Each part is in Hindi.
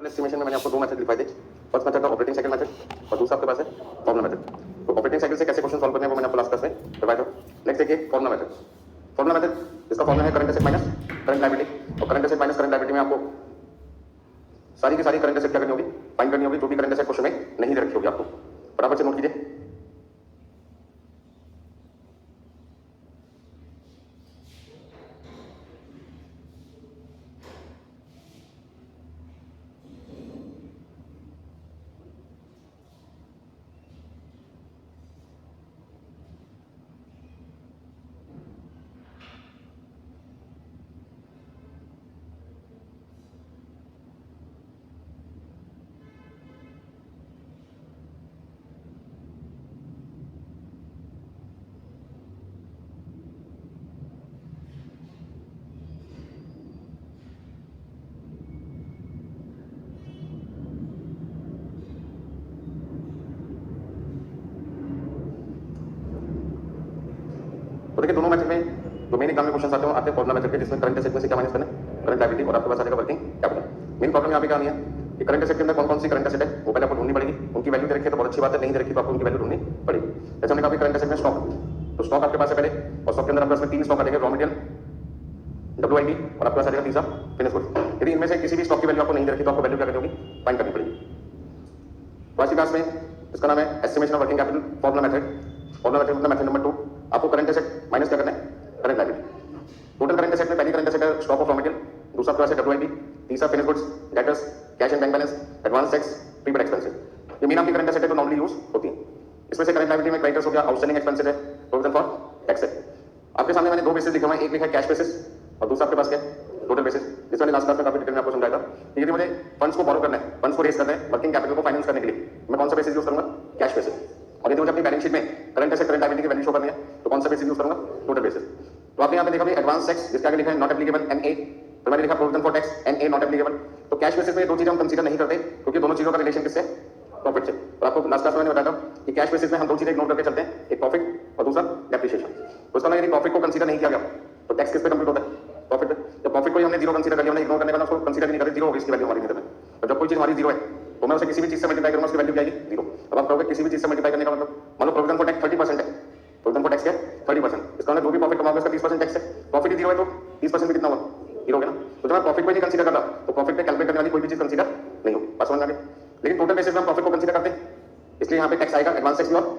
एस्टिमेशन में मैंने आपको दो मेथड दिखाए थे। फर्स्ट मेथड था ऑपरेटिंग साइकिल मेथड और दूसरा आपके पास है फॉर्मूला मेथड। तो ऑपरेटिंग साइकिल से कैसे क्वेश्चन सॉल्व करने हैं वो मैंने आपको लास्ट क्लास में बताया था। नेक्स्ट देखिए फॉर्मूला मेथड। फॉर्मूला मेथड इसका फॉर्मूला है current asset minus current liability, और current asset minus current liability में आपको सारी की सारी करंट एसेट क्या करनी होगी, फाइंड करनी होगी, जो भी करंट एसेट क्वेश्चन में नहीं दे रखी होगी आपको। फटाफट से नोट कीजिए। तो देखिए दोनों मेथड में जो मेन एग्जाम में क्वेश्चन आते हैं फॉर्मूला मेथड के, जिसमें करंट एसेट में से क्या माइनस करना है, करंट लायबिलिटी, और आपके पास आ जाएगा वर्किंग कैपिटल। मेन प्रॉब्लम यहाँ पे क्या नहीं है कि करंट एसेट के अंदर कौन कौन सी करंट एसेट है वो पहले आपको ढूंढनी पड़ेगी। उनकी वैल्यू दे रखी है तो बहुत अच्छी बात है, नहीं दे रखी तो आपको उनकी वैल्यू ढूंढनी पड़ेगी। जैसे हमने कहा करंट एसेट में स्टॉक, तो स्टॉक आपके पास है पहले, और स्टॉक के अंदर आपके पास तीन स्टॉक आ जाएंगे, रॉ मटेरियल, WIP, और आपके पास आ जाएगा तीसरा फिनिश गुड्स। यदि इनमें से किसी भी स्टॉक की वैल्यू आपको नहीं दे रखी तो आपको वैल्यू क्या करनी होगी, फाइंड करनी पड़ेगी। तो आज की क्लास में इसका नाम है estimation of working capital formula method. Formula method मतलब मेथड नंबर 2, आपको करंट एसेट माइनस क्या करना है, current liability. Total current asset में पहली करंट एसेट है स्टॉक ऑफ रॉ मटेरियल, दूसरा आपके पास है WIP, तीसरा finish goods, debtors, cash and bank balance, advance tax, prepaid expenses. ये मेन आपकी करंट एसेट है तो नॉर्मली यूज होती है। इसमें से करंट लायबिलिटी में क्रेडिटर्स हो गया, आउटस्टैंडिंग एक्सपेंसेस है, प्रोविजन फॉर टैक्स है। आपके सामने मैंने दो बेसिस लिखा हुआ है, एक लिखा है कैश बेसिस और दूसरा आपके पास क्या है, टोटल बेसिस। जिस मैंने लास्ट क्लास में काफी डिटेल में आपको समझाया था। यदि मुझे फंड्स को बोरो करना है, फंड्स को रेज करना है, वर्किंग कैपिटल को फाइनेंस करने के लिए, मैं कौन सा बेसिस यूज करूंगा, कैश बेसिस। और यदि मुझे अपनी बैलेंस शीट में करंट एसेट करंट लायबिलिटी की वैल्यू शो करनी है तो कौन सा बेसिस यूज करूंगा, टोटल बेसिस। तो आपने यहाँ पे देखा एडवांस टैक्स, जिसके आगे लिखा है नॉट एप्लीकेबल NA, तो मैंने लिखा provision for tax NA not applicable. तो कैश बेसिस में दो चीजें हम कंसीडर नहीं करते क्योंकि दोनों चीजों का रिलेशन किससे, प्रॉफिट से। और आपको लास्ट क्लास में मैंने बताया था कि कैश बेसिस में हम दो चीजें इग्नोर करके चलते हैं, एक प्रॉफिट और दूसरा डेप्रिसिएशन। तो इसका यदि प्रॉफिट को कंसीडर नहीं किया गया तो टैक्स किस पे कंप्लीट होता है, प्रॉफिट पे। जब प्रॉफिट को ही हमने जीरो कंसीडर कर लिया, हमने इग्नोर करने का उसको कंसीडर नहीं करते, जीरो होगी इसकी वैल्यू हमारी नहीं। तो जब कोई चीज हमारी जीरो है तो मैं उसे किसी भी चीज से मल्टीप्लाई करूंगा, उसकी वैल्यू क्या आएगी, जीरो। अब आप कहोगे किसी भी चीज से मल्टीप्लाई करने का मतलब, मान लो प्रोविजन फॉर टैक्स 30% है, प्रोविजन फॉर टैक्स क्या है 30%, इसका मतलब जो भी प्रॉफिट कमाओगे उसका 30% टैक्स है। प्रॉफिट ही जीरो है तो 30% भी कितना होगा, जीरो होगा ना। तो जब मैं प्रॉफिट को नहीं कंसीडर करता तो प्रॉफिट पे कैलकुलेट करने वाली कोई भी चीज कंसीडर नहीं होगी, पास होना। लेकिन टोटल बेसिस में हम प्रॉफिट को कंसीडर करते हैं, इसलिए यहाँ पे टैक्स आएगा, एडवांस टैक्स भी और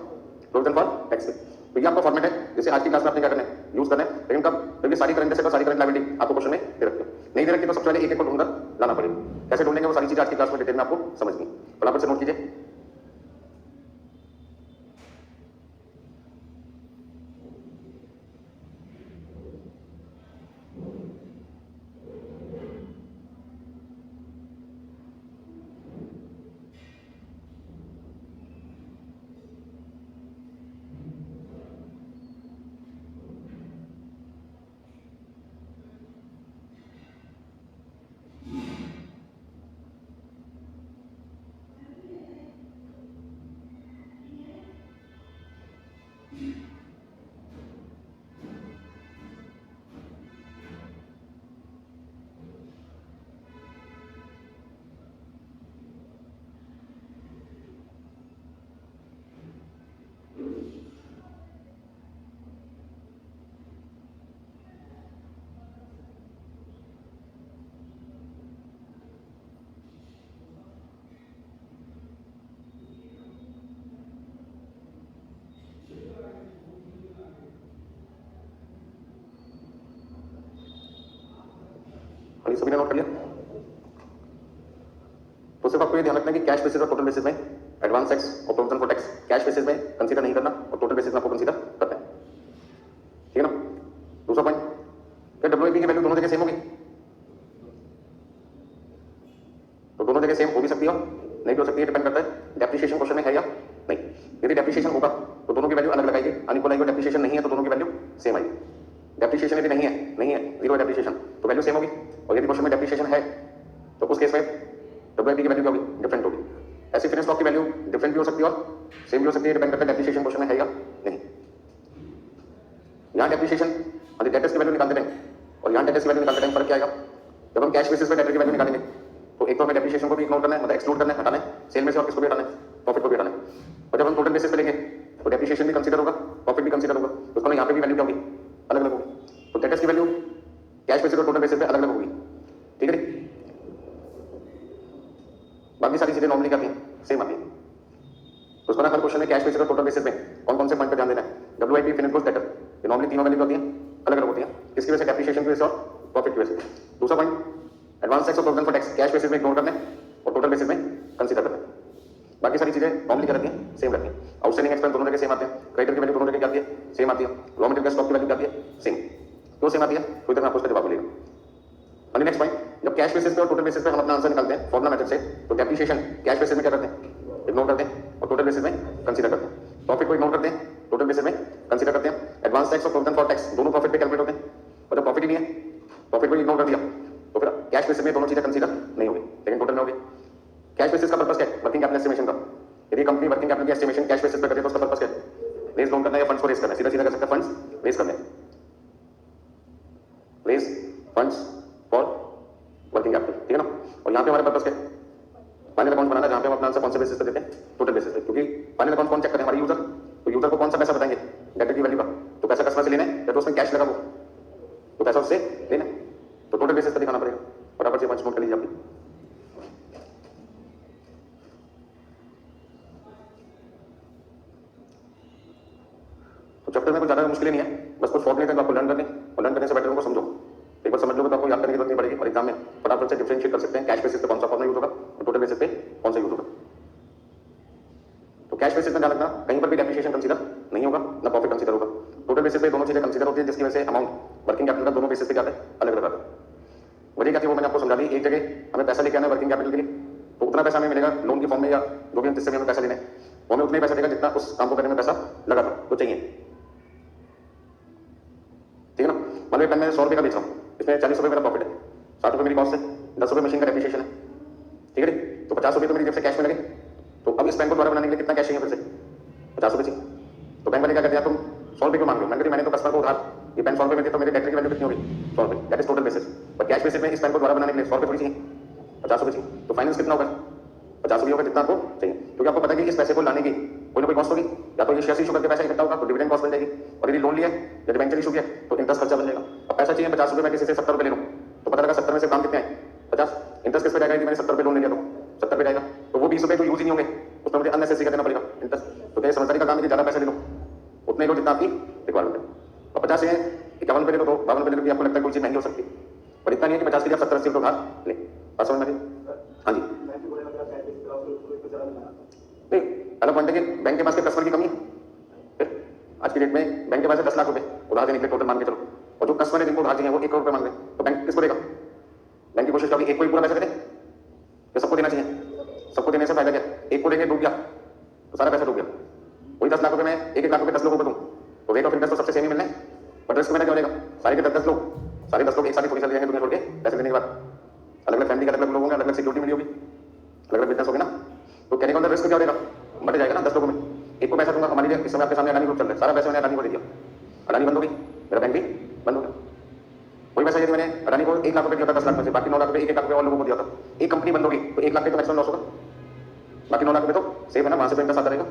प्रोविजन फॉर टैक्स भी। तो ये आपका फॉर्मेट है जिसे आज की क्लास में आपने क्या करना है, यूज करना है। लेकिन कब, क्योंकि सारी करंट एसेट और सारी करंट लायबिलिटी आपको क्वेश्चन में दे रखी है, नहीं दे रखी तो सबसे पहले एक एक को ढूंढकर लाना पड़ेगा। कैसे ढूंढेंगे वो सारी चीजें आज की क्लास में डिटेल में आपको समझनी है। फटाफट से नोट कीजिए। सभी ने नोट कर लिया। तो सिर्फ आपको ये ध्यान रखना है कि कैश बेसिस और टोटल बेसिस में एडवांस टैक्स और provision for tax cash basis में कंसीडर नहीं करना और टोटल बेसिस में आपको कंसीडर करना है, ठीक है ना। दूसरा पॉइंट, क्या WIP की वैल्यू दोनों जगह सेम होगी, तो दोनों जगह सेम हो भी सकती है, नहीं भी हो सकती है, डिपेंड करता है डेप्रिसिएशन क्वेश्चन में है या नहीं। यदि डेप्रिसिएशन होगा तो दोनों की वैल्यू अलग लगाएगी, अनइक्वल आएगी। डेप्रिसिएशन नहीं है तो दोनों की वैल्यू सेम आएगी। डेप्रिसिएशन यदि नहीं है जीरो डेप्रिसिएशन तो वैल्यू सेम होगी, और यदि क्वेश्चन में डेप्रिसिएशन है तो उस केस में WIP की वैल्यू क्या होगी, डिफरेंट होगी। ऐसी फिनिश स्टॉक की वैल्यू डिफरेंट भी हो सकती है और सेम भी हो सकती है, डिपेंड करता है डेप्रिसिएशन क्वेश्चन में है या नहीं। यहाँ डेप्रिसिएशन और डेटर्स की वैल्यू निकालते हैं और यहाँ डेटर्स की वैल्यू निकालते हैं, फर्क क्या आएगा। जब हम कैश बेसिस पे डेटर की वैल्यू निकालेंगे तो तो एक तो हमें डेप्रिसिएशन को भी इग्नोर करना है, मतलब एक्सक्लूड करना है, हटाना है, सेल में से और किसको भी हटाना है, प्रॉफिट को भी हटाना है। और जब हम टोटल बेसिस पे लेंगे तो डेप्रिसिएशन भी कंसीडर होगा, प्रॉफिट भी कंसीडर होगा, तो उसको यहाँ पे भी वैल्यू क्या होगी, अलग अलग होगी। तो डेटर्स की वैल्यू कैश बेसिस और टोटल बेसिस पे अलग अलग होगी, ठीक है। बाकी सारी चीजें नॉर्मली क्या थी, सेम आती है। तो उसका ना हर क्वेश्चन में कैश बेसिस और टोटल बेसिस में कौन कौन से पॉइंट पे ध्यान देना है, WIP, फिनिश गुड्स, डेटर, ये नॉर्मली तीनों वैल्यू होती हैं, अलग अलग होती हैं, किसकी वजह से, डेप्रिसिएशन की वजह से और प्रॉफिट की वजह से। दूसरा पॉइंट, एडवांस टैक्स और provision for tax cash basis में इग्नोर करने और टोटल बेसिस में कंसीडर करने। बाकी सारी चीजें नॉर्मली क्या रहती हैं, सेम रहती हैं। आउटस्टैंडिंग एक्सपेंस दोनों जगह सेम आते हैं, क्रेडिटर की वैल्यू दोनों जगह क्या आती है, सेम आती है। रॉ मटेरियल स्टॉक की वैल्यू क्या आती है, सेम। क्यों सेम आती है, कोई तरह आपको उसका जवाब मिलेगा। नेक्स्ट पॉइंट, जब कैश बेसिस पे और टोटल बेसिस पे हम अपना आंसर निकालते हैं फॉर्मुला मेथड से, तो डेप्रिसिएशन कैश बेसिस में क्या करते हैं, इग्नोर करते हैं और टोटल बेसिस में कंसीडर करते हैं। प्रॉफिट को इग्नोर करते हैं, टोटल बेसिस में कंसीडर करते हैं। एडवांस टैक्स और प्रोविजन फॉर टैक्स दोनों प्रॉफिट पे कैलकुलेट होते हैं, और जब प्रॉफिट ही नहीं है, प्रॉफिट को इग्नोर कर दिया, तो फिर कैश बेसिस में दोनों चीजें कंसीडर नहीं होगी, लेकिन टोटल में होगी। कैश बेसिस का पर्पस क्या है, वर्किंग कैपिटल एस्टिमेशन का। यदि कंपनी वर्किंग कैपिटल की एस्टिमेशन कैश बेसिस पे करे तो उसका पर्पस क्या है, रेज डाउन करना है या फंड्स को रेज करना है, सीधा सीधा कर सकते हैं, फंड्स रेज करने, raise funds for working capital, ठीक है ना। और यहाँ पे हमारे पर्पस क्या है, फाइनल अकाउंट बनाना, जहाँ पे हम अपना आंसर कौन से बेसिस पे देते हैं, टोटल बेसिस पे। क्योंकि फाइनल अकाउंट कौन चेक करें, हमारे यूजर। तो यूजर को कौन सा पैसा बताएंगे, डेटर की वैल्यू का, तो पैसा कस्टमर से लेना है या तो उसमें कैश लगा वो, तो पैसा उससे लेना है, तो टोटल बेसिस पे दिखाना पड़ेगा। फटाफट से पंच नोट कर लीजिए आपकी। तो चैप्टर में कुछ ज्यादा मुश्किल नहीं है, बस कुछ फॉर्मूले आपको लर्न करने, और लर्न करने से बेटर उनको समझो। एक बार समझ लोगे तो आपको याद करने की जरूरत नहीं पड़ेगी, और एग्जाम में फटाफट से डिफरेंशिएट कर सकते हैं कैश बेसिस पे कौन सा फॉर्मूला यूज होगा और टोटल बेसिस पे कौन सा यूज होगा। तो कैश बेसिस में ध्यान रखना, कहीं पर भी डेप्रिसिएशन कंसीडर नहीं होगा, ना प्रॉफिट कंसीडर होगा। टोटल बेसिस पे दोनों चीजें कंसीडर होती है, जिसकी वजह से अमाउंट वर्किंग कैपिटल का दोनों बेसिस पे क्या है, अलग अलग आता है। वजह क्या थी वो मैंने आपको समझा दी। एक जगह हमें पैसा लेके आना है वर्किंग कैपिटल के लिए, तो उतना पैसा हमें मिलेगा लोन की फॉर्म में, या जो भी जिससे भी हमें पैसा लेना है वो हमें उतना ही पैसा देगा जितना उस काम को करने में पैसा लगा था, तो चाहिए, ठीक है ना। मान लो पेन में 100 रुपये का बेच रहा हूँ, इसमें 40 रुपये मेरा प्रॉफिट है, 60 रुपये मेरी कॉस्ट है, 10 रुपये मशीन का डेप्रिसिएशन है, ठीक है। तो 50 रुपये तो मेरी जेब से कैश में लगे, तो अब इस पेन को दोबारा बनाने के लिए कितना कैश चाहिए, फिर से 50 रुपये चाहिए। तो बैंक वाले क्या कहते हैं, तुम 100 रुपये को मांग लो। मैंने तो कस्टमर को उधार ये पेन 100 रुपये में दी, तो मेरे डेटर की वैल्यू कितनी होगी, 100 रुपये, दैट इज टोटल बेसिस। पर कैश बेसिस में इस पेन को दोबारा बनाने के लिए 100 रुपये थोड़ी चाहिए, 50 रुपये चाहिए। तो फाइनेंस कितना होगा, 50 रुपये होगा जितना आपको चाहिए, क्योंकि आपको पता है कि इस पैसे को लाने की कोई ना कोई कॉस्ट होगी, या तो ये शेयर इशू करके पैसा इकट्ठा होगा तो डिविडेंड कॉस्ट बन जाएगी, और यदि लोन लिया या डिबेंचर इशू किया तो इंटरेस्ट खर्चा बन जाएगा। अब पैसा चाहिए 50 रुपये, मैं किसी से 70 रुपये ले लूँ, तो पता लगा 70 में से काम कितने आए, 50, इंटरेस्ट किस पे जाएगा, यदि मैंने 70 रुपये लोन ले लिया तो 70 पे जाएगा, तो वो 20 रुपये जो यूज ही नहीं होंगे उसमें मुझे अननेसेसरी देना पड़ेगा इंटरेस्ट। तो क्या समझदारी का काम है कि ज्यादा पैसे ले लो, उतने लो जितना आपकी रिक्वायरमेंट है। और 50 से 51 रुपये ले लो, तो 52 रुपये ले लो, आपको लगता है कोई चीज महंगी हो सकती है, और इतना नहीं है कि 50 के लिए 70-80 रुपये उधार ले। बात समझ में? हाँ जी, नहीं अलग पॉइंट है कि बैंक के पास कस्टमर की कमी है। फिर आज की डेट में बैंक के पास 10 लाख रुपए उधार देने के लिए टोटल मान के चलो, और जो कस्टमर है जिनको उधार चाहिए वो 1 करोड़ रुपए मांग रहे हैं, तो बैंक किसको देगा? बैंक की कोशिश कभी एक को ही पूरा पैसा दे, तो सबको देना चाहिए। सबको देने से फायदा क्या, एक को देंगे डूब गया तो सारा पैसा डूब गया। वही 10 लाख रुपए में 1-1 लाख रुपए 10 लोगों को दूं तो रेट ऑफ इंटरेस्ट तो सबसे सेम ही मिलना है, बट रिस्क मेरा क्या होगा, सारे के 10 लोग, सारे 10 लोग एक साथ ही थोड़ी चल जाएंगे दुनिया छोड़ के पैसे देने के बाद। अलग अलग फैमिली के अलग अलग लोग होंगे, अलग अलग सिक्योरिटी मिली होगी, अलग अलग बिजनेस होगी ना, तो कहने का मतलब रिस्क क्या होगा, बढ़ जाएगा ना। 10 लोगों में एक को पैसा दूंगा, हमारे लिए इस समय आपके सामने अडानी ग्रुप चल रहा है, सारा पैसा मैंने अडानी को दे दिया, अडानी बंद होगी, मेरा बैंक भी बंद हो गया। वही पैसा यदि मैंने अडानी को 1 लाख रुपए दिया था 10 लाख में से, बाकी 9 लाख रुपए 1-1 लाख रुपए और लोगों को दिया था, एक कंपनी बंद होगी तो 1 लाख तो मैक्सिमम लॉस होगा, बाकी 9 लाख रुपए तो सेफ है ना, वहां से इंटरेस्ट आता रहेगा।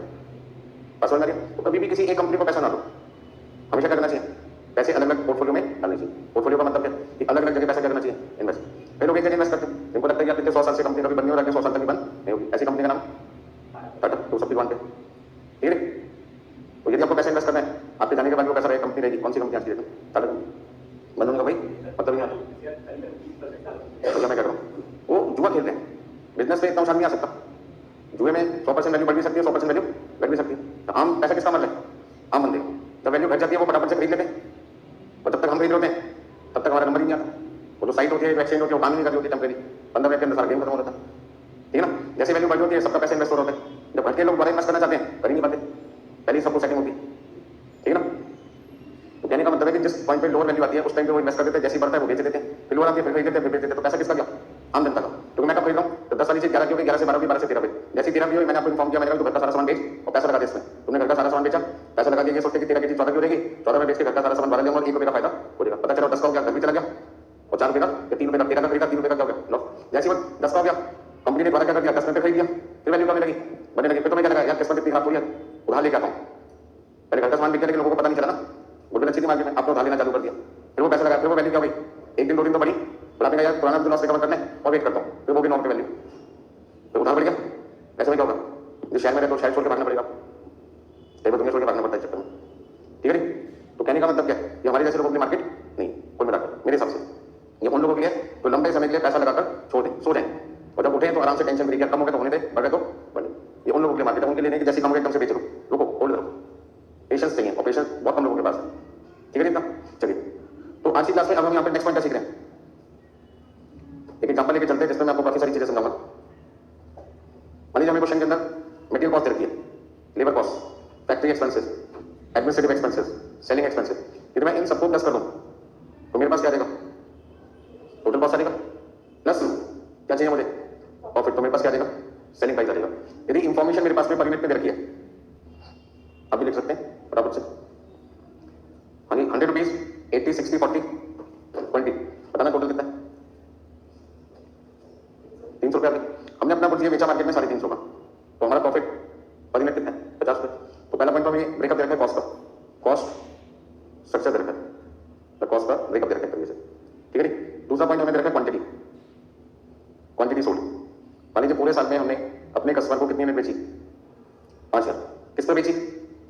बस समझ में? तो कभी भी किसी एक कंपनी को पैसा ना दो, हमेशा क्या करना चाहिए, पैसे अलग अलग पोर्टफोलियो में डालने चाहिए। पोर्टफोलियो का मतलब क्या कि अलग अलग जगह पैसा क्या करना चाहिए, इन्वेस्ट। कई लोग एक जगह इन्वेस्ट करते हैं, जिनको लगता है कि आप पिछले 100 साल से कंपनी कभी बंद नहीं हो रहा है, 100 साल तक भी बंद नहीं होगी, ऐसी कंपनी का नाम टाटा, तो सब दुकान पे, ठीक है। तो यदि आपको पैसा इन्वेस्ट करना है, आपके जाने के बाद वो पैसा रहेगा कंपनी रहेगी, कौन सी कंपनी आज की डेट में, टाटा कंपनी बंद होने का भाई मतलब नहीं आता। तो मैं कह रहा हूँ वो जुआ खेल रहे हैं, बिजनेस में इतना उछाल नहीं आ सकता, जुए में 100% वैल्यू बढ़ भी सकती है, 100% वैल्यू घट भी सकती है। तो आम पैसा किसका मर रहा है, आम बंदे का। जब वैल्यू घट जाती है वो फटाफट से खरीद लेते हैं, और जब तक हम खरीद होते हैं तब तक हमारा नंबर ही नहीं आता। वो जो साइट होती है, एक्सचेंज होती है, वो काम ही नहीं कर रही होती, टेम्परेरी 15 मिनट के अंदर सारा गेम खत्म हो जाता है, ठीक है ना। जैसे वैल्यू बढ़ होती है सबका पैसा इन्वेस्ट हो रहा होता है, जब घट के लोग बड़ा इन्वेस्ट करना चाहते हैं कर ही नहीं पाते, पहले ही सबको सेटिंग होती है, ठीक है ना। तो कहने का मतलब है कि जिस पॉइंट पे लोअर वैल्यू आती है उस टाइम पे वो इन्वेस्ट कर देते हैं, जैसे बढ़ता है वो बेच देते हैं, फिर लोअर आती है फिर खरीद देते हैं, फिर बेच देते हैं। तो पैसा किसका गया, आम जनता का। क्योंकि मैं कब खरीद रहा हूँ तो 10 वाली चीज 11 की होगी, 11 से 12 की, 12 से 13 पे, जैसी 13 भी हुई मैंने आपको इन्फॉर्म किया, मैंने कहा तो घर का सारा सामान बेच और पैसा लगा दिया इसमें। तुमने घर का सारा सामान बेचा, पैसा लगा दिया, ये सोचते कि 13 की चीज 14 की हो जाएगी, 14 में बेच के घर का सारा सामान 12 लेंगे और 1 रुपये का फायदा हो जाएगा। पता चला 10 का हो गया, घर भी चला गया, और 4 रुपये का या 3 रुपये का, 13 का खरीदा 3 रुपये का क्या हो गया लॉस। जैसी वक्त 10 का हो गया, कंपनी ने द्वारा क्या कर दिया, 10 में खरीद दिया, फिर वैल्यू कम बनने लगी, फिर तुम्हें क्या लगा यार किस्मत इतनी खराब हुई है, उधार लेके आता हूँ। पहले घर का सामान बिक गया लेकिन लोगों को पता नहीं चला ना, गुडविल अच्छी थी मार्केट में, आपने उधार लेना चालू कर दिया, फिर वो पैसा लगा, फिर वो वैल्यू क्या हुई, एक दिन 2 दिन तो बढ़ी, फिर आपने कहा यार पुराना लॉस रिकवर करना है और वेट करता हूँ, फिर वो भी 9 रुपये वैल्यू, फिर उधार बढ़ गया। ऐसे में क्या होगा, जो शहर में रहते हो शहर छोड़ के भागना पड़ेगा, दुनिया छोड़ के भागना पड़ता है चक्कर में, ठीक है नहीं। तो कहने का मतलब क्या है, ये हमारे जैसे लोगों की मार्केट नहीं, कोई मिलाकर मेरे हिसाब से ये उन लोगों के लिए तो लंबे समय के लिए पैसा लगाकर छोड़ दें, सो जाएं, और जब उठे तो आराम से टेंशन फ्री, कम हो गया तो होने दे, बढ़ गए तो बढ़े। ये उन लोगों के लिए मार्केट है, उनके लिए नहीं कि जैसे कम हो गया एकदम से बेच लो, रुको होल्ड करो, पेशेंस चाहिए, और पेशेंस बहुत कम लोगों के पास है, ठीक है ना। चलिए तो आज की क्लास में अब हम यहाँ पे नेक्स्ट पॉइंट सीख रहे हैं, एक एग्जांपल लेके चलते हैं जिसमें मैं आपको काफी सारी चीजें समझाऊंगा। मान लीजिए हमें क्वेश्चन के अंदर मटेरियल कॉस्ट दे रखी है, labour cost, factory expenses, administrative expenses, selling expenses, यदि मैं इन सबको प्लस कर दूं तो मेरे पास क्या आएगा, टोटल कॉस्ट आ जाएगा, प्लस क्या चाहिए मुझे प्रॉफिट, तो मेरे पास क्या आ जाएगा, सेलिंग प्राइस आ जाएगा। यदि इंफॉर्मेशन मेरे पास में पर यूनिट में दे रखी है, आप भी लिख सकते हैं फटाफट से, हाँ जी 100 रुपीज, 80, 60, 40, 20, बताना टोटल कितना है, 300 रुपया। हमने अपना कुछ ये बेचा मार्केट में 350 का, तो हमारा प्रॉफिट पर यूनिट कितना है, 50 रुपये। तो पहला पॉइंट हमें ब्रेकअप दे रखा है कॉस्ट का, कॉस्ट स्ट्रक्चर दे रखा है, कॉस्ट का ब्रेकअप दे रखा है, ठीक है नहीं। दूसरा पॉइंट हमें दे रखा है क्वांटिटी, क्वांटिटी सोल्ड। मान लीजिए पूरे साल में हमने अपने कस्टमर को कितनी यूनिट बेची, 5000, किस पर बेची,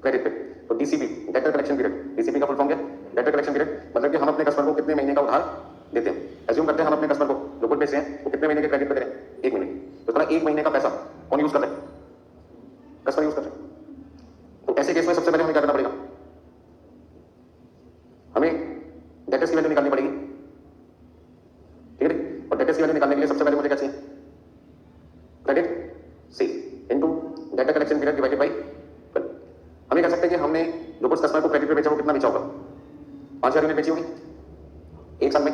क्रेडिट पे, तो DCP, debtor collection period, DCP का फुल फॉर्म क्या, डेटर कलेक्शन पीरियड, मतलब कि हम अपने कस्टमर को कितने महीने का उधार देते हैं। एज्यूम करते हैं हम अपने कस्टमर को जो कुछ पैसे हैं वो कितने महीने के क्रेडिट पे दे रहे हैं, 1 महीने, तो इतना 1 महीने का पैसा कौन यूज कर रहा है, कस्टमर यूज कर रहे हैं। तो ऐसे केस में सबसे पहले हमें क्या करना पड़ेगा, हमें डेटर्स की वैल्यू निकालनी पड़ेगी, ठीक है। और डेटर्स की वैल्यू निकालने के लिए सबसे पहले मुझे क्या चाहिए, credit sale into data collection period divided bye 12। हम ये कह सकते हैं कि हमने जो कुछ कस्टमर को क्रेडिट पे बेचा वो कितना बेचा होगा, 5000 यूनिट बेची होगी, एक साल में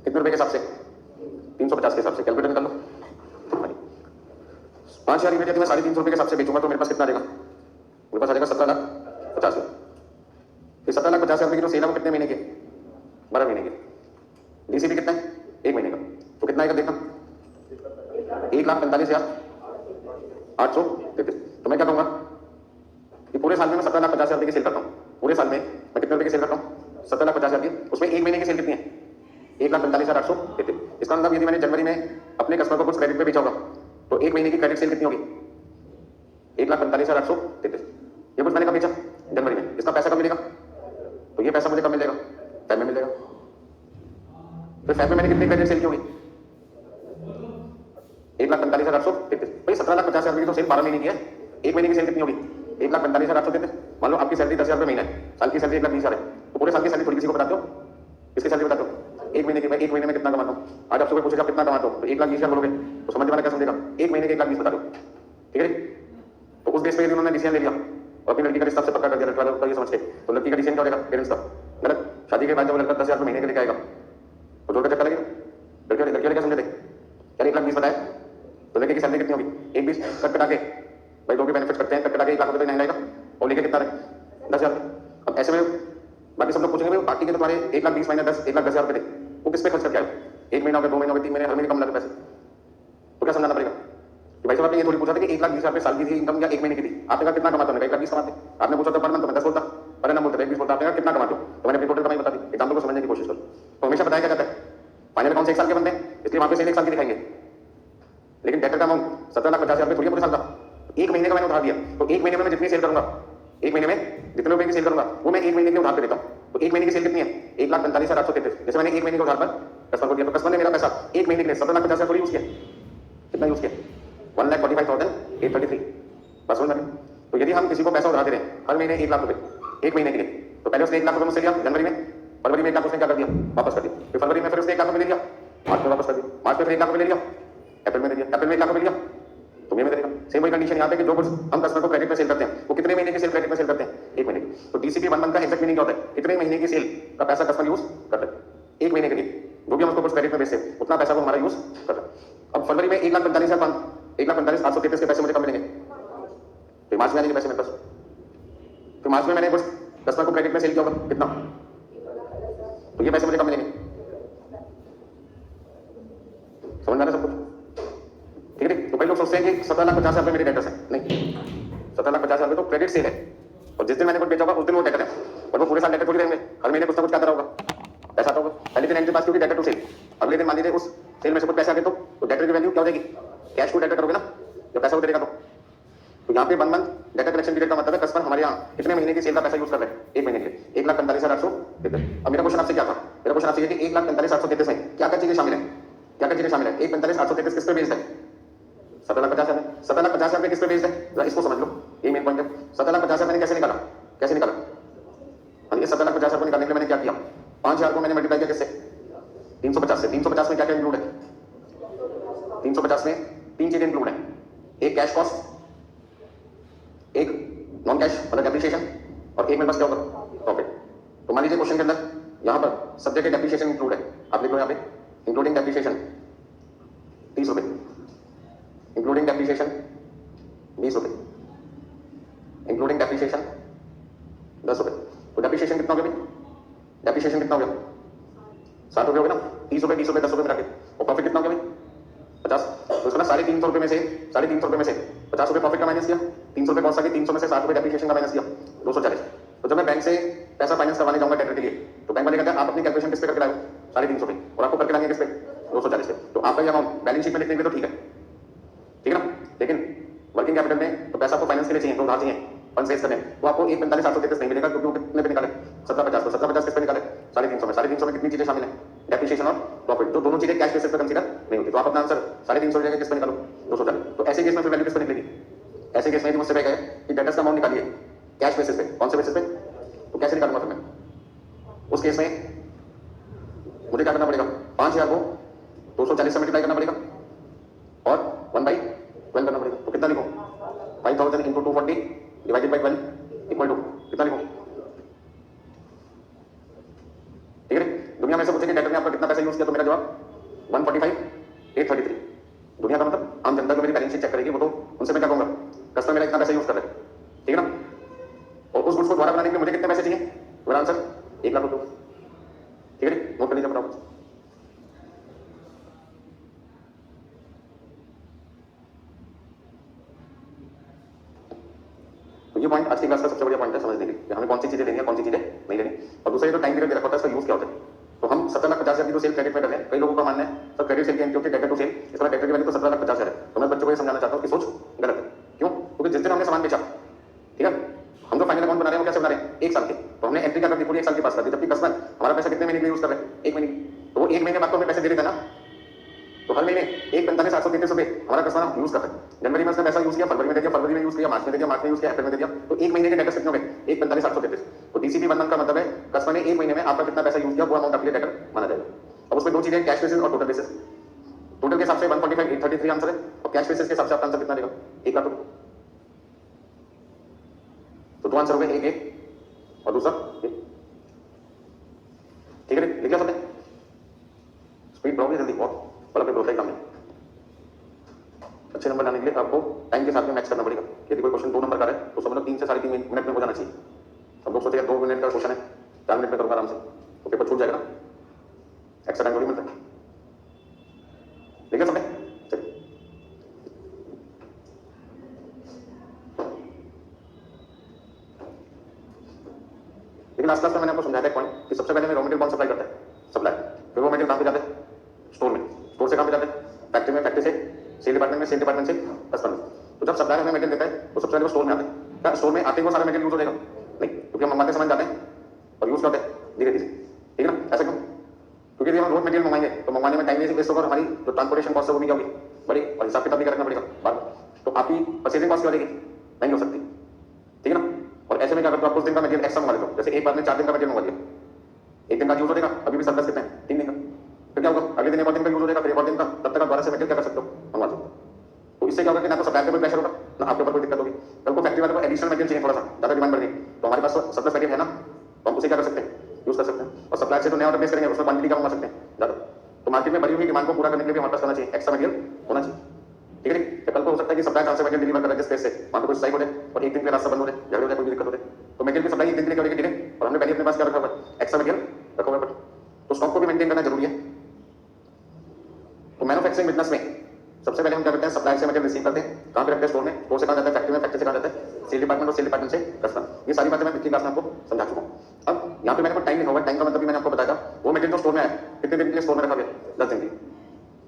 कितने रुपए के हिसाब से, 350 के हिसाब से, कैलकुलेटर निकाल लो। 5000 यूनिट यदि मैं 350 रुपए के हिसाब से बेचूंगा तो मेरे पास कितना आ जाएगा, मेरे पास आ जाएगा 17,50,000। फिर 17,50,000 की जो सेल है वो कितने महीने के, 12 महीने के। डीसीपी कितना है, 1 महीने का, तो कितना आएगा देखना, 1,45,833। तो मैं क्या कहूंगा कि पूरे साल में मैं 17,50,000 की सेल करता हूँ, पूरे साल में मैं कितने रुपए की सेल करता हूँ, 17,50,000 की, उसमें 1 महीने की सेल कितनी है, 1,45,833। इसका मतलब यदि मैंने जनवरी में अपने कस्टमर को कुछ क्रेडिट पे बेचा होगा तो 1 महीने की क्रेडिट सेल कितनी होगी, 1,45,833। ये कुछ मैंने कब बेचा, जनवरी में, इसका पैसा कब मिलेगा, तो ये पैसा मुझे कब मिलेगा, फेब में मिलेगा। फिर फेब में मैंने कितनी क्रेडिट सेल की होगी, 1,45,833। भाई 17,50,000 की तो सेल 12 महीने की है, 1 महीने की सेल कितनी होगी, 1,45,833। मान लो आपकी सैलरी 10,000 रुपये महीना है, साल की सैलरी 1,20,000 है, तो पूरे साल की सैलरी थोड़ी किसी को बताते हो, किसकी सैलरी बताते हो, 1 महीने की। मैं 1 महीने में कितना कमाता हूँ, आज आपसे कोई पूछेगा कितना कमाते हो, तो 1,20,000 बोलोगे तो समझ वाला क्या समझेगा, 1 महीने के 1,20,000 बता दो, ठीक है। तो उस देश में यदि उन्होंने डिसीजन ले लिया और अपनी लड़की का रिश्ता से पक्का कर दिया, लड़का वाला ये समझ के, तो लड़की का डिसीजन क्या हो जाएगा, पेरेंट्स का गलत। शादी के बाद जब लड़का 10,000 महीने के लेके आएगा तो जोड़ का चक्कर लगेगा, लड़के वाले क्या समझे थे, क्या 1,20,000 बताया, तो लड़के की सैलरी कितनी होगी, 1,20,000 कट कटा के, भाई लोग भी बेनिफिट करते हैं, कट कटा के 1,00,000 रुपये नहीं आएगा, और लेके कितना रहे, 10,000। अब ऐसे में बाकी सब लोग पूछेंगे बाकी के तो तुम्हारे 1,20,000 माइनस 10, 1,10,000 रुपये थे, वो किस पे खर्च करके आए, 1 महीना हो गया, 2 महीने हो गए, 3 महीने, हर महीने कम लगे पैसे, तो क्या समझाना पड़ेगा कि भाई साहब आपने ये थोड़ी पूछा था कि 1,20,000 रुपये साल की थी इनकम या 1 महीने की थी, आपने कहा कितना कमाते हो, 1,20,000 कमाते। आपने पूछा था पर मंथ, तो मैं 10 बोलता, पर ना बोलता, 1,20,000 बोलता, आपने कहा कितना कमाते हो, तो मैंने अपनी टोटल कमाई बता दी। एग्जाम्पल को समझने की कोशिश करो। तो हमेशा बताया क्या जाता है, फाइनल अकाउंट 1 साल के बनते हैं, इसलिए वहां पे सेल 1 साल की दिखाएंगे, लेकिन डेटर का अमाउंट 17,50,000 रुपये थोड़ी पूरे साल का, 1 महीने का मैंने उधार दिया, तो 1 महीने में मैं जितनी सेल करूंगा, 1 महीने में जितने रुपए की सेल करूंगा वो मैं 1 महीने के उधार पे देता हूँ। तो 1 महीने की सेल कितनी है, 1,45,833। जैसे मैंने 1 महीने के उधार पर कस्टमर को दिया, तो कस्टमर ने मेरा पैसा 1 महीने के लिए 17,50,000 थोड़ी यूज किया, कितना यूज किया, 1,45,833। बस समझ में। तो यदि हम किसी को पैसा उधार दे रहे हैं हर महीने 1,00,000 रुपए 1 महीने के लिए, तो पहले उसने 1,00,000 रुपए मुझसे लिया जनवरी में, फरवरी में 1,00,000 उसने क्या कर दिया, वापस कर दिया, फिर फरवरी में फिर उसने 1,00,000 रुपए ले लिया, मार्च में वापस कर दिया, मार्च में फिर 1,00,000 रुपए ले लिया, अप्रैल में दे दिया, अप्रैल में 1,00,000 रुपए लिया, तो मे में देगा। सेम वही कंडीशन यहाँ पे कि जो कुछ हम कस्टमर को क्रेडिट में सेल करते हैं वो कितने महीने की सेल क्रेडिट में सेल करते हैं, 1 महीने की। तो डीसीपी 1 मंथ का एक्जैक्ट मीनिंग क्या होता है, कितने महीने की सेल का पैसा कस्टमर यूज करता है, 1 महीने के लिए जो भी हम उसको कुछ क्रेडिट में बेचते हैं उतना पैसा वो हमारा यूज करता है। अब फरवरी में 1,45,833 के पैसे मुझे कब मिलेंगे, फिर मार्च में आने के पैसे मेरे पास, फिर मार्च में मैंने कुछ कस्टमर को क्रेडिट में सेल किया होगा कितना, तो ये पैसे मुझे कब मिलेंगे, समझ में आ रहा है सब कुछ? ठीक है। तो कई लोग सोचते हैं कि 17,50,000 रुपये मेरे डेटर्स हैं, नहीं, 17,50,000 रुपये तो क्रेडिट सेल है, और जिस दिन मैंने कुछ बेचा होगा उस दिन वो डेटर है, और वो पूरे साल डेटर थोड़ी रहेंगे, हर महीने कुछ ना कुछ आता होगा, पैसा आता होगा। पहले दिन एंट्री पास क्योंकि डेटर टू सेल, अगले दिन मान लीजिए उस सेल में से कुछ पैसे आ गए तो डेटर की वैल्यू क्या हो जाएगी, कैश टू डेटर करोगे ना, जो पैसा वो देगा। तो यहाँ पे 1 मंथ डेटा कलेक्शन पीरियड का मतलब है कस्टमर हमारे यहाँ कितने महीने की सेल का पैसा यूज कर रहे हैं, 1 महीने के लिए 1,45,800 देते हैं। अब मेरा क्वेश्चन आपसे क्या था, मेरा क्वेश्चन आपसे ये कि 1,45,833 में क्या क्या चीजें शामिल है, क्या क्या चीजें शामिल है। 1,45,833 किस पे बेस्ड है, 17,50,000 है। 17,50,000 किस पे बेस्ड है, जरा इसको समझ लो, ये मेन पॉइंट है। 17,50,000 मैंने कैसे निकाला, कैसे निकाला, ये 17,50,000 को निकालने के लिए मैंने क्या किया, 5,000 को मैंने मल्टीप्लाई किया किससे, 350 से। 350 में क्या क्या इंक्लूड है, 350 में 3 चीजें इंक्लूड है, एक कैश कॉस्ट, एक नॉन कैश मतलब डेप्रिसिएशन, और एक मेरे पास क्या होगा, प्रॉफिट। तो मान लीजिए क्वेश्चन के अंदर यहाँ पर सब्जेक्ट डेप्रिसिएशन इंक्लूड है, आप लिख लो यहाँ पे इंक्लूडिंग डेप्रिसिएशन 30 रुपए, इंक्लूडिंग डेप्रिसिएशन 20 रुपए, इंक्लूडिंग डेप्रिसिएशन 10 रुपए। तो डेप्रिसिएशन कितना हो गया भाई, डेप्रिसिएशन कितना हो गया, 60 रुपए हो गया ना, 30 रुपए 20 रुपए 10 रुपए में रखे, और प्रॉफिट कितना हो गया भाई, 50। तो इसको ना 350 रुपए में से 350 रुपए में से 50 रुपए प्रॉफिट का माइनस किया, 300 रुपए कौन सा, 300 में से 60 रुपए डेप्रिसिएशन का माइनस किया, 240। तो जब मैं बैंक से पैसा फाइनेंस करवाने जाऊंगा ट्रैक्टर के लिए, तो बैंक वाले कहते हैं आप अपनी कैलकुलेशन किस पे करके लाओ, 350 पे, और आपको करके लाएंगे किस पे, 240 पे। तो आपका ये अमाउंट बैलेंस शीट में लिखने के लिए तो ठीक है, ठीक है ना, लेकिन वर्किंग कैपिटल में तो पैसा आपको फाइनेंस के लिए चाहिए, तो उधार चाहिए, फंड रेज करने, तो आपको 1,45,833 नहीं मिलेगा, क्योंकि वो कितने पे निकाले, 17,50। तो 17,50 किस पे निकाले, 350 में। 350 में कितनी चीजें शामिल है, डेप्रिसिएशन और प्रॉफिट, तो दोनों चीजें कैश बेसिस पे कंसीडर नहीं होती। तो आप अपना आंसर 350 जगह किस पे निकालो, 240। तो ऐसे केस में फिर वैल्यू किस पे निकलेगी, ऐसे केस में मुझसे कह गए कि डेटर्स का अमाउंट निकालिए कैश बेसिस पे, कौन से बेसिस पे, तो कैसे निकालूंगा फिर मैं, उस केस में मुझे क्या करना पड़ेगा, 5,000 को 240 से मल्टीप्लाई करना पड़ेगा और 1/12 करना पड़ेगा। तो कितना लिखूं, 5,000 into 240 divided by 12 equal to कितना लिखूं, ठीक है। दुनिया में से पूछे कि डेटर ने आपका कितना पैसा यूज किया, तो मेरा जवाब 145,833। दुनिया का मतलब आम जनता को मेरी बैलेंस शीट चेक करेगी, वो तो उनसे मैं क्या कहूंगा, कस्टमर मेरा इतना पैसा यूज कर रहे हैं, ठीक है ना, और उस गुड्स को दोबारा बनाने के लिए मुझे कितने पैसे चाहिए, मेरा आंसर 1 लाख रुपये, ठीक है। नोट कर लीजिए फटाफट। तो ये पॉइंट आज की क्लास का सबसे बढ़िया पॉइंट है समझने के लिए कि हमें कौन सी चीजें लेनी है, कौन सी चीजें नहीं लेनी। और दूसरा ये तो टाइम पीरियड रखा होता है, इसका यूज क्या होता है। तो हम 17,50,000 की तो सेल क्रेडिट में कर रहे हैं, कई लोगों का मानना है सर क्रेडिट सेल की एंट्री होती है डेटर टू सेल, इसका डेटर की वैल्यू तो 17,50,000 है। तो मैं बच्चों को ये समझाना चाहता हूँ कि सोच गलत है। क्यों, क्योंकि जिस दिन हमने सामान बेचा, ठीक है, हम जो फाइनल अमाउंट बना रहे हैं वो कैसे बना रहे हैं, 1 साल के, तो हमने एंट्री क्या कर दी, पूरी 1 साल के पास कर दी, जबकि कस्टमर हमारा पैसा कितने महीने के लिए यूज कर रहे हैं, 1 महीने। तो वो 1 महीने बाद तो हमें पैसे दे देता ना, तो हर महीने 1,45,833 रुपए हमारा कस्टमर यूज करता है। जनवरी में उसने पैसा यूज किया, फरवरी में दे दिया, फरवरी में यूज किया, मार्च में दे दिया, मार्च में यूज किया, अप्रैल में दे दिया, तो 1 महीने के डेटर्स कितने हो गए, 1,45,833। तो डीसीपी 1 मंथ का मतलब है कस्टमर ने 1 महीने में आपका कितना पैसा यूज किया, वो अमाउंट आपके लिए डेटर माना जाएगा। अब उसमें दो चीजें, कैश बेसिस और टोटल बेसिस। टोटल के हिसाब से 145,833 आंसर है, और कैश बेसिस के हिसाब से आपका आंसर कितना देगा, 1 लाख रुपए। तो दो आंसर हो गए, एक और दूसरा एक, ठीक है, लिख लिया सबने, स्पीड बढ़ाओगे जल्दी बहुत, बड़ा पेपर होता है एग्जाम में। अच्छे नंबर लाने के लिए आपको टाइम के साथ में मैच करना पड़ेगा। यदि कोई क्वेश्चन 2 नंबर का है तो समझ लो 3 से 3.5 मिनट में हो जाना चाहिए। सब लोग सोचेगा 2 मिनट का क्वेश्चन है, 4 मिनट में करूंगा आराम से, तो पेपर छूट जाएगा ना, एक्स्ट्रा टाइम थोड़ी मिलता है। ठीक है सबने, चलिए लेकिन लास्ट क्लास में मैंने आपको समझाया था एक पॉइंट कि सबसे पहले मैं रॉ मटेरियल कौन सप्लाई करता है, सप्लाई, फिर वो मटेरियल कहां पे जाते हैं, स्टोर में, स्टोर से कहां पे जाते हैं, फैक्ट्री में, फैक्ट्री से सेल डिपार्टमेंट में, सेल डिपार्टमेंट से कस्टमर में। तो जब सप्लायर हमें मटेरियल देता है तो सबसे पहले वो स्टोर में आते हैं। क्या स्टोर में आते ही वो सारा मटेरियल यूज हो जाएगा, नहीं, क्योंकि हम मंगाते समय जाते हैं और यूज करते हैं धीरे धीरे, ठीक है ना। ऐसा क्यों, क्योंकि यदि हम रोज मटेरियल मंगाएंगे तो मंगवाने में टाइम वेस्ट होगा, हमारी जो ट्रांसपोर्टेशन कॉस्ट है वो भी क्या होगी, बड़ी, और हिसाब किताब भी रखना पड़ेगा बाद में। तो आपकी परचेजिंग कॉस्ट क्या हो जाएगी, नहीं हो सकती, ठीक है ना। और ऐसे में क्या करते हो, आप कुछ दिन का मटेरियल एक्स्ट्रा मंगा लेते हो, जैसे एक बार में 4 दिन का मटेरियल मंगा लिया, 1 दिन का यूज हो जाएगा, अभी भी सरप्लस कितना है, 3 दिन का, फिर क्या होगा, अगले दिन एक और दिन का यूज हो जाएगा, फिर एक और दिन का, तब तक आप दोबारा से मटेरियल क्या कर सकते हो, मंगवा सकते हो। तो इससे क्या होगा कि ना तो सप्लायर पे कोई प्रेशर होगा, ना आपके ऊपर कोई दिक्कत होगी। कल को फैक्ट्री वाले को एडिशनल मटेरियल चाहिए, थोड़ा सा ज्यादा डिमांड बढ़ गई, तो हमारे पास सरप्लस मटेरियल है ना, तो हम उसे क्या कर सकते हैं, यूज कर सकते हैं। और सप्लायर से तो नया ऑर्डर प्लेस करेंगे, उसमें क्वांटिटी का मंगा सकते हैं ज्यादा। तो मार्केट में बढ़ी हुई डिमांड को पूरा करने के लिए हमारे पास करना चाहिए, एक्स्ट्रा मटेरियल होना चाहिए, ठीक है। तो कल को हो सकता है कि सप्लायर से मटेरियल डिलीवर कर रहे हैं स्पेस से, वहां पे कोई स्ट्राइक हो जाए और 1 दिन के रास्ता बंद हो जाए, झगड़े हो जाए, कोई भी दिक्कत हो जाए, तो मटेरियल की सप्लाई 1 दिन के लिए करेगी डिले, और हमने पहले अपने पास क्या रखा हुआ है, एक्स्ट्रा मटेरियल रखा हुआ है। तो स्टॉक को भी मेंटेन करना जरूरी है। तो मैन्युफैक्चरिंग मैन्युफैक्चरिंग बिजनेस में सबसे पहले हम क्या करते हैं, सप्लाई से मटेरियल रिसीव करते हैं, कहां पे रखते हैं, स्टोर में, स्टोर से कहां जाता है, फैक्ट्री में, फैक्ट्री से कहां जाता है, सेल डिपार्टमेंट, और सेल डिपार्टमेंट से कस्टमर। ये सारी बातें मैं पिछली क्लास में आपको समझा चुका हूं। अब यहां पे मैंने टाइम लिखा हुआ है, टाइम का मतलब भी मैंने आपको बताया था। वो मटेरियल जो स्टोर में आया कितने दिन के लिए स्टोर में रखा गया, 10 दिन के लिए।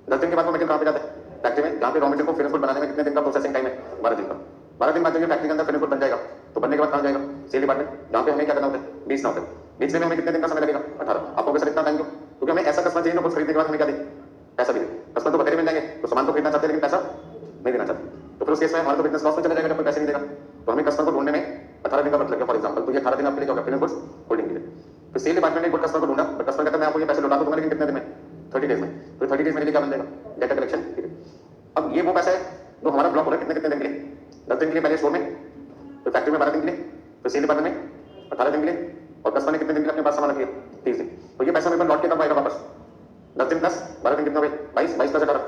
10 दिन के बाद वो मटेरियल कहां पे जाता है, फैक्ट्री में, जहां पे रॉ मटेरियल को फिनिश गुड बनाने में कितने दिन का प्रोसेसिंग टाइम है, 12 दिन का। 12 दिन बाद जब ये फैक्ट्री के अंदर फिनिश गुड बन जाएगा तो बनने के बाद कहां जाएगा, सेल डिपार्टमेंट, जहां पे हमें क्या करना होता है, बेचना होता है। बेचने में हमें कितने दिन का समय लगेगा, 18। आपको सर इतना टाइम क्यों, क्योंकि हमें ऐसा कस्टमर चाहिए जो कुछ खरीदने के बाद हमें क्या दे, पैसा भी दे। कस्टमर तो बतेरे मिल जाएंगे, तो सामान तो खरीदना चाहते हैं लेकिन पैसा नहीं देना चाहते, तो फिर उस केस में हमारा तो बिजनेस लॉस में चला जाएगा जब कोई पैसे नहीं देगा। तो हमें कस्टमर को ढूंढने में 18 दिन का वक्त लगेगा फॉर एग्जांपल। तो ये 18 दिन आपके लिए क्या होगा, फिनिश गुड्स होल्डिंग के लिए। फिर सेल डिपार्टमेंट ने गुड कस्टमर को ढूंढा, बट कस्टमर कहता है मैं आपको ये पैसे लौटा दूंगा लेकिन कितने दिन में, 30 डेज में। तो 30 डेज मेरे लिए क्या बन जाएगा, डेटा कलेक्शन। अब ये वो पैसा है जो हमारा ब्लॉक हो रहा है कितने कितने दिन के लिए, 10 दिन के लिए पहले स्टोर में, फिर फैक्ट्री में 12 दिन के लिए, फिर सेल डिपार्टमेंट में 18 दिन के लिए, और कस्टमर ने कितने दिन के लिए अपने पास सामान रख लिया, 30 दिन। तो ये पैसा मेरे पास लौट के कब आएगा वापस, 10 दिन प्लस 12 दिन कितना हुए, 22, 22 प्लस 18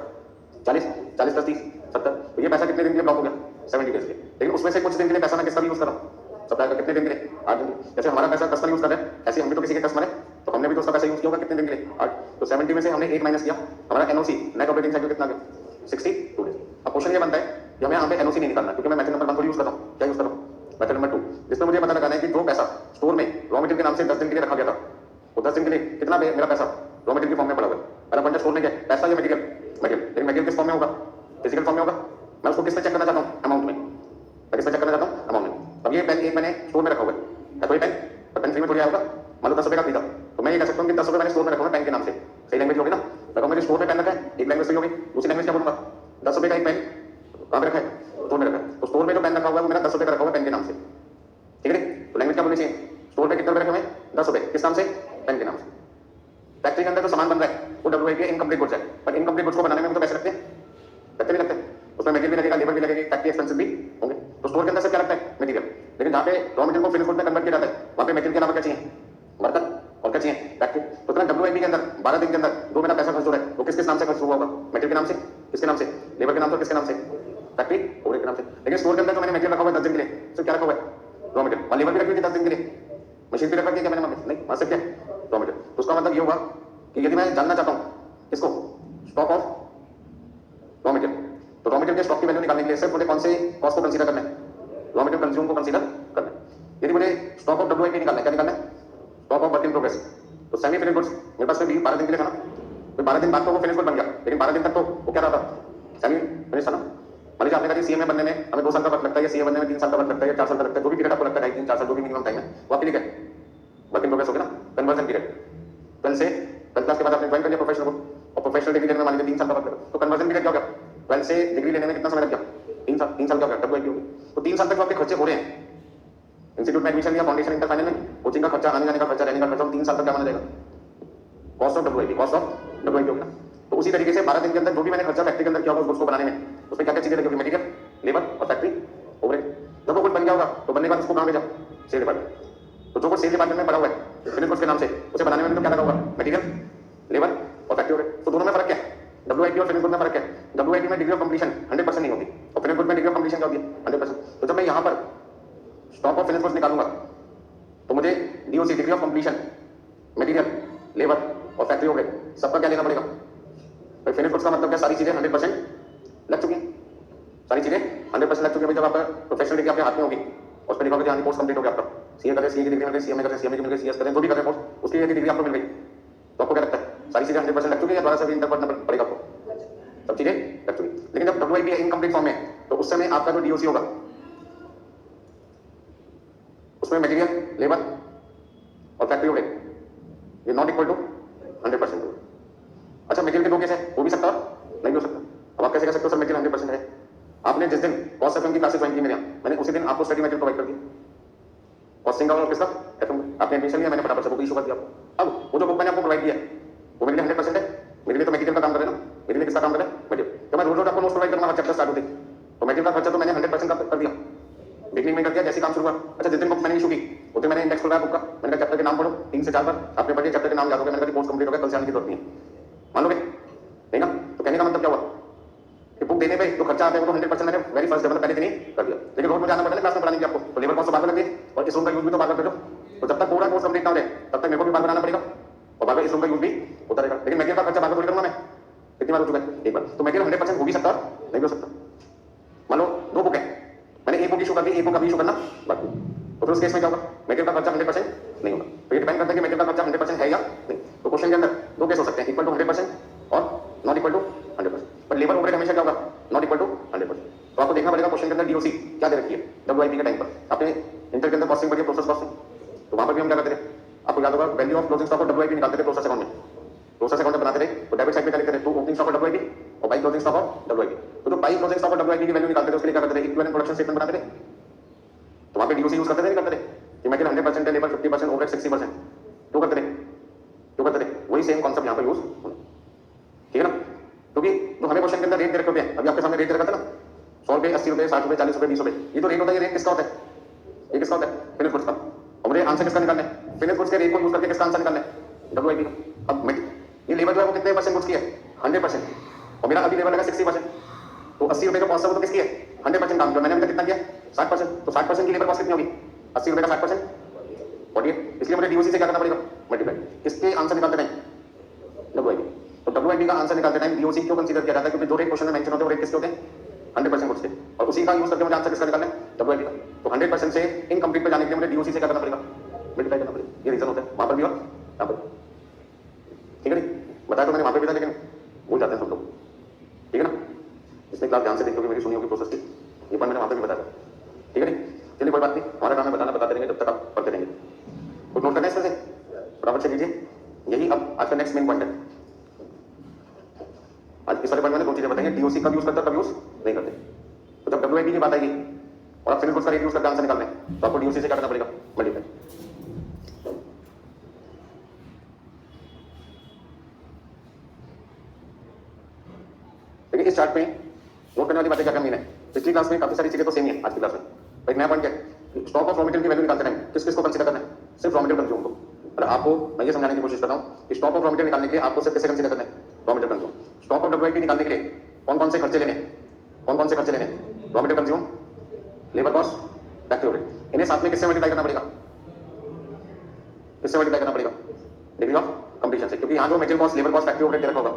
40, 40 प्लस 30 70। तो ये पैसा कितने दिन के लिए ब्लॉक हो गया, 70 डेज के लिए। लेकिन उसमें से कुछ दिन के लिए पैसा मैं किसका भी यूज कर रहा हूँ, सप्लाई का, कितने दिन के लिए, 8 दिन। जैसे हमारा पैसा कस्टमर यूज कर रहा है, ऐसे हम भी तो किसी के कस्टमर है, तो हमने भी तो उसका पैसा यूज किया होगा कितने दिन के लिए, 8। तो 70 में से हमने 8 माइनस किया, हमारा एनओसी नेट ऑपरेटिंग साइकिल कितना गया, 62 डेज। अब क्वेश्चन ये बनता है कि हमें यहाँ पे एनओसी नहीं निकालना, क्योंकि मैं मेथड नंबर 1 को यूज कर रहा हूँ। क्या यूज कर रहा हूँ, मेथड नंबर 2, जिसमें मुझे पता लगाना है कि जो पैसा स्टोर में रॉ मटेरियल के नाम से 10 दिन के लिए रखा गया था, वो 10 दिन के लिए कितना मेरा पैसा रॉ मटेरियल के फॉर्म में पड़ा हुआ है। पहला पॉइंट स्टोर में क्या है, पैसा या मटेरियल, मटेरियल। लेकिन मटेरियल किस फॉर्म में होगा, फिजिकल फॉर्म में होगा। मैं उसको किस पे चेक करना चाहता हूँ, अमाउंट में। मैं किस पे चेक करना चाहता हूँ, अमाउंट में। अब ये पेन एक मैंने स्टोर में रखा हुआ है, कोई पेन, तो पेन फ्री में थोड़ी आएगा, मान लो 10 रुपए का खरीदा, तो मैं ये कह सकता हूँ कि 10 रुपए मैंने स्टोर में रखा हुआ पेन के नाम से। सही लैंग्वेज होगी ना, तो मेरे स्टोर में पेन रखा है, एक लैंग्वेज सही होगी, दूसरी लैंग्वेज क्या बोलूंगा, 10 रुपए का एक पेन कहां पे रखा है, स्टोर में रखा है। तो स्टोर में जो पेन रखा हुआ है वो मेरा 10 रुपए का रखा हुआ है पेन के नाम से, ठीक है। तो लैंग्वेज क्या बोलनी चाहिए, स्टोर में कितने रुपए रखे हुए, 10 रुपए, किस नाम से, पेन के नाम से। फैक्ट्री के अंदर जो सामान बन रहा है वो WIP इनकम्प्लीट गुड्स है, बट इनकम्प्लीट गुड्स को बनाने में भी तो पैसे लगते हैं, लगते नहीं लगते, उसमें मटेरियल भी लगेगा, लेबर भी लगेगी, फैक्ट्री एक्सपेंसेस भी होंगे। तो स्टोर के अंदर से क्या लगता है, मटेरियल। लेकिन जहां पे रॉ मटेरियल को फिनिश गुड में कन्वर्ट किया जाता है वहां पे मटेरियल के अलावा क्या चाहिए, वर्कर, और क्या चाहिए, फैक्ट्री। तो इतना WIP के अंदर 12 दिन के अंदर जो मेरा पैसा खर्च हो रहा है वो किस नाम से खर्च हुआ होगा, मटेरियल के नाम से, किसके नाम से, लेबर के नाम से, किसके नाम से, फैक्ट्री ओवरहेड के नाम से। लेकिन स्टोर के अंदर जो मैंने मटेरियल रखा हुआ है 10 दिन के लिए, तो क्या रखा हुआ है, रॉ मटेरियल, और लेबर भी रखी हुई थी 10 दिन के लिए, मशीन भी रखा क्या मैंने, नहीं, वहां से क्या, रॉ मटेरियल। तो उसका मतलब ये होगा कि यदि मैं जानना चाहता हूं किसको, स्टॉक ऑफ रॉ मटेरियल, तो रॉ मटेरियल के स्टॉक की वैल्यू निकालने के लिए सिर्फ मुझे कौन से कॉस्ट को कंसीडर करना है, रॉ मटेरियल कंज्यूम को कंसीडर करना है। यदि मुझे स्टॉक ऑफ WIP निकालना है, क्या निकालना है, stock of work in progress. तो सेमी फिनिश गुड्स मेरे पास में 12 दिन के लिए था ना, तो 12 दिन बाद तो वो फिनिश गुड बन गया, लेकिन 12 दिन तक तो वो क्या रहा था, सेमी फिनिश था ना। मान लीजिए आपने कहा CA में बनने में हमें 2 साल का वक्त लगता है, या CA बनने में 3 साल का वक्त लगता है, या 4 साल का लगता है, जो भी पीरियड आपको लगता है, 2.5 3 4 साल जो भी मिनिमम टाइम है, वो आपके लिए क्या है, वर्क इन प्रोग्रेस हो गया ना, कन्वर्जन पीरियड। 12 से 12 क्लास के बाद आपने ज्वाइन कर लिया प्रोफेशनल को, और प्रोफेशनल डिग्री लेने में मान लीजिए 3 साल का वक्त लगा, तो कन्वर्जन पीरियड क्या हो गया, 12 से डिग्री लेने में कितना समय लग गया, 3 साल। 3 साल क्या हो गया, WIP हो गया। तो 3 साल तक आपके खर्चे हो रहे हैं, इंस्टीट्यूट में एडमिशन लिया, फाउंडेशन, इंटर, फाइनल में कोचिंग का खर्चा, आने जाने का खर्चा, रहने का खर्चा, 3 साल तक क्या माना जाएगा, cost of WIP, cost of WIP होगा। तो उसी तरीके से 12 दिन के अंदर जो भी मैंने खर्चा फैक्ट्री के अंदर किया होगा उस गुड्स को बनाने में, उसमें क्या क्या चीजें लगी, मटेरियल, लेबर और फैक्ट्री ओवरहेड। जब वो गुड बन गया होगा तो बनने के बाद उसको कहां भेजा, सेल डिपार्टमेंट। तो जो कुछ सेल डिपार्टमेंट में पड़ा हुआ है फिनिश गुड्स के नाम से, उसे बनाने में भी तो क्या लगा होगा, मटेरियल, लेबर और फैक्ट्री ओवरहेड। तो दोनों में फर्क क्या है, WIP और फिनिश गुड में फर्क है। WIP में डिग्री ऑफ कंप्लीशन 100% नहीं होती, और फिनिश गुड में डिग्री ऑफ कंप्लीशन क्या होती है, 100%। तो जब मैं यहां पर स्टॉक ऑफ फिनिश गुड्स निकालूंगा तो मुझे DOC, degree of completion, material, labour और फैक्ट्री ओवरहेड सबका क्या लेना पड़ेगा। भाई फिनिश गुड्स का मतलब क्या, सारी चीजें 100% लग चुकी, सारी चीजें 100% लग चुकी है। जब आपका प्रोफेशनल डिग्री आपके हाथ में होगी, उस पर लिखोगे कोर्स कंप्लीट हो गया आपका, CA करें, CA की डिग्री मिल गई, CMA करें, CMA की मिल गई, CS करें, जो भी करें कोर्स, उसकी यदि डिग्री आपको मिल गई तो आपको क्या लगता है, सारी चीजें 100% लग चुकी है, दोबारा से भी इंटर पढ़ना पड़ेगा आपको, सब चीजें लग चुकी। लेकिन जब WIP इनकम्प्लीट फॉर्म में, तो उस समय आपका जो DOC होगा उसमें मटेरियल, लेबर और फैक्ट्री ओवरहेड ये नॉट इक्वल टू 100%। अच्छा, मटेरियल के 2 केस है, हो भी सकता है, नहीं हो सकता। अब आप कैसे कह सकते हो सर मटेरियल 100% है, आपने जिस दिन कॉस्ट FM की क्लासेस ज्वाइन की मेरे यहाँ, मैंने उसी दिन आपको स्टडी मटेरियल प्रोवाइड कर दी, कॉस्टिंग का और किसका, FM का। आपने एडमिशन लिया, मैंने फटाफट से बुक इशू कर दिया आपको। अब वो जो बुक मैंने आपको प्रोवाइड किया वो मेरे लिए 100% है, मेरे लिए तो मटेरियल का काम करे ना, मेरे लिए किसका काम करे, मटेरियल। तो मैं रोज आपको नोट्स प्रोवाइड करूंगा, हर चैप्टर स्टार्ट होते तो मटेरियल का खर्चा तो मैंने 100% का कर दिया, बिगनिंग में कर दिया, जैसे काम शुरू हुआ। अच्छा, जिस दिन बुक मैंने इशू की उस दिन मैंने इंडेक्स खोला बुक का, मैंने कहा चैप्टर के नाम पढ़ो 3 से 4 बार, आपने पढ़िए, चैप्टर के नाम याद हो गया, मैंने कहा कोर्स कंप्लीट हो गया, कल से आने की जरूरत नहीं है, मान लोगे नहीं ना। तो कहने का मतलब क्या हुआ कि बुक देने पे जो खर्चा आता है वो तो 100% मैंने वेरी फर्स्ट डे पहले दिन ही कर दिया। लेकिन रोज मुझे आना पड़ेगा क्लास में पढ़ाने के आपको, तो लेबर कॉस्ट तो बार बार लगे, और इस रूम का यूज भी तो बार बार करो। तो जब तक पूरा कोर्स कंप्लीट ना हो जाए तब तक मेरे को भी बार बनाना पड़ेगा, और बार बार इस रूम का यूज भी होता रहेगा। लेकिन मटेरियल का खर्चा बार बार थोड़ी करूंगा मैं, कितनी बार हो चुका है एक बार। तो मटेरियल 100% हो भी सकता है, नहीं हो सकता। मान लो 2 बुक है, मैंने एक बुक इशू कर दी, एक बुक अभी इशू करना बाकी, तो फिर उस केस में क्या होगा? मटेरियल का खर्चा 100% नहीं होगा। तो ये डिपेंड करता है कि मटेरियल का खर्चा 100% है या नहीं। तो क्वेश्चन के अंदर 2 केस हो सकते हैं, इक्वल टू 100% और नॉट इक्वल टू 100%। पर लेबर ओवरहेड हमेशा क्या होगा? Not equal to 100%। तो आपको देखना पड़ेगा क्वेश्चन के अंदर डीओसी क्या दे रखी है डब्ल्यूआईपी के टाइम पर। आपने इंटर के अंदर कॉस्टिंग पढ़ी है, प्रोसेस कॉस्टिंग, तो वहां पर भी हम क्या करते थे? आपको याद होगा वैल्यू ऑफ क्लोजिंग स्टॉक और डब्ल्यूआईपी निकालते थे प्रोसेस अकाउंट में। प्रोसेस अकाउंट बनाते थे तो डेबिट साइड पे क्या लिखते थे? टू ओपनिंग स्टॉक और डब्ल्यूआईपी और बाई क्लोजिंग स्टॉक और डब्ल्यूआईपी। तो जो बाई क्लोजिंग स्टॉक और डब्ल्यूआईपी की वैल्यू निकालते थे उसके लिए क्या करते थे? इक्विवेलेंट प्रोडक्शन स्टेटमेंट बनाते थे। तो वहां पे डीओसी यूज करते थे, नहीं करते थे? कि मटेरियल 100% है, लेबर 50%, ओवरहेड 60%, क्यों करते थे? क्यों करते थे? वही सेम कॉन्सेप्ट यहां पर यूज होना, ठीक है ना? क्योंकि जो हमें क्वेश्चन के अंदर रेट दे रखे होते हैं, अभी आपके सामने रेट दे रखा था ना, 100 रुपए, 80 रुपए, 60 रुपए, 40 रुपए, 20 रुपए, ये तो रेट होता है। ये रेट किसका होता है? ये किसका होता है? फिनिश गुड्स का। और मुझे आंसर किसका निकालना है? फिनिश गुड्स के रेट को यूज करके किसका आंसर निकालना है? डब्ल्यूआईपी का। अब ये लेबर जो है वो कितने परसेंट गुड्स की है? 100%। और मेरा अभी लेबर लगा 60%, तो 80 रुपए का कॉस्ट है वो तो किसकी है? 100% काम किया मैंने, अभी तक कितना किया? 60%। तो 60% की लेबर कॉस्ट कितनी होगी? 80 रुपए का 60% 48। इसलिए मुझे डीओसी से क्या करना पड़ेगा? मल्टीप्लाई। किसके आंसर निकालते टाइम? डब्ल्यूआईपी। तो डब्ल्यूआईपी का आंसर निकालते टाइम डीओसी क्यों कंसीडर किया जाता है? क्योंकि जो रेट क्वेश्चन में मेंशन होते हैं वो रेट किसके होते हैं? 100% गुड्स के। और उसी का यूज करके मुझे आंसर किसका निकालना है? डब्ल्यूआईपी का। तो 100% से इनकम्प्लीट पे जाने के लिए मुझे डीओसी से क्या करना पड़ेगा? मल्टीप्लाई करना पड़ेगा। ये रीजन होता है वहां पर भी और यहां पर, ठीक है? नहीं बताया तो मैंने वहां पे भी था, लेकिन भूल जाते हैं सब लोग, ठीक है ना? इसने क्लास ध्यान से देखी होगी, मेरी सुनी होगी प्रोसेस की, ये पर मैंने वहां पे भी बताया, ठीक है? नहीं चलिए कोई बात नहीं, हमारा काम है बताना, बताते रहेंगे जब तक आप पढ़ते रहेंगे। कुछ नोट करना है इसमें से? बराबर से लीजिए। यही अब आज का नेक्स्ट मेन पॉइंट है। आज इस वाले पॉइंट में 2 चीजें बताएंगे, डीओसी कब यूज करते हैं, कब यूज नहीं करते। तो जब डब्ल्यूआईपी की बात आएगी और आप फिनिश गुड्स का रेट यूज करके आंसर निकालना है, तो आपको डीओसी से क्या करना पड़ेगा? मल्टीप्लाई। देखिए इस चार्ट में नोट करने वाली बातें क्या क्या मीन है? पिछली क्लास में काफी सारी चीजें तो सेम ही है, आज की क्लास में एक नया पॉइंट क्या है? स्टॉक ऑफ रॉ मटेरियल की वैल्यू निकालते टाइम किस किस को कंसीडर करना है? सिर्फ रॉ मटेरियल कंज्यूम को। और आपको मैं ये समझाने की कोशिश कर रहा हूं कि स्टॉक ऑफ रॉ मटेरियल निकालने के लिए आपको सिर्फ किसे कंसीडर करना है? Raw material consume. Stock of WIP निकालने के लिए कौन कौन से खर्चे लेने हैं? कौन कौन से खर्चे लेने हैं? Raw material consume, labour cost, factory overhead, इन्हें साथ में किससे मल्टीप्लाई करना पड़ेगा? किससे मल्टीप्लाई करना पड़ेगा? डिग्री ऑफ कंप्लीशन से। क्योंकि यहां जो material cost, labour cost, factory overhead दे रखा होगा,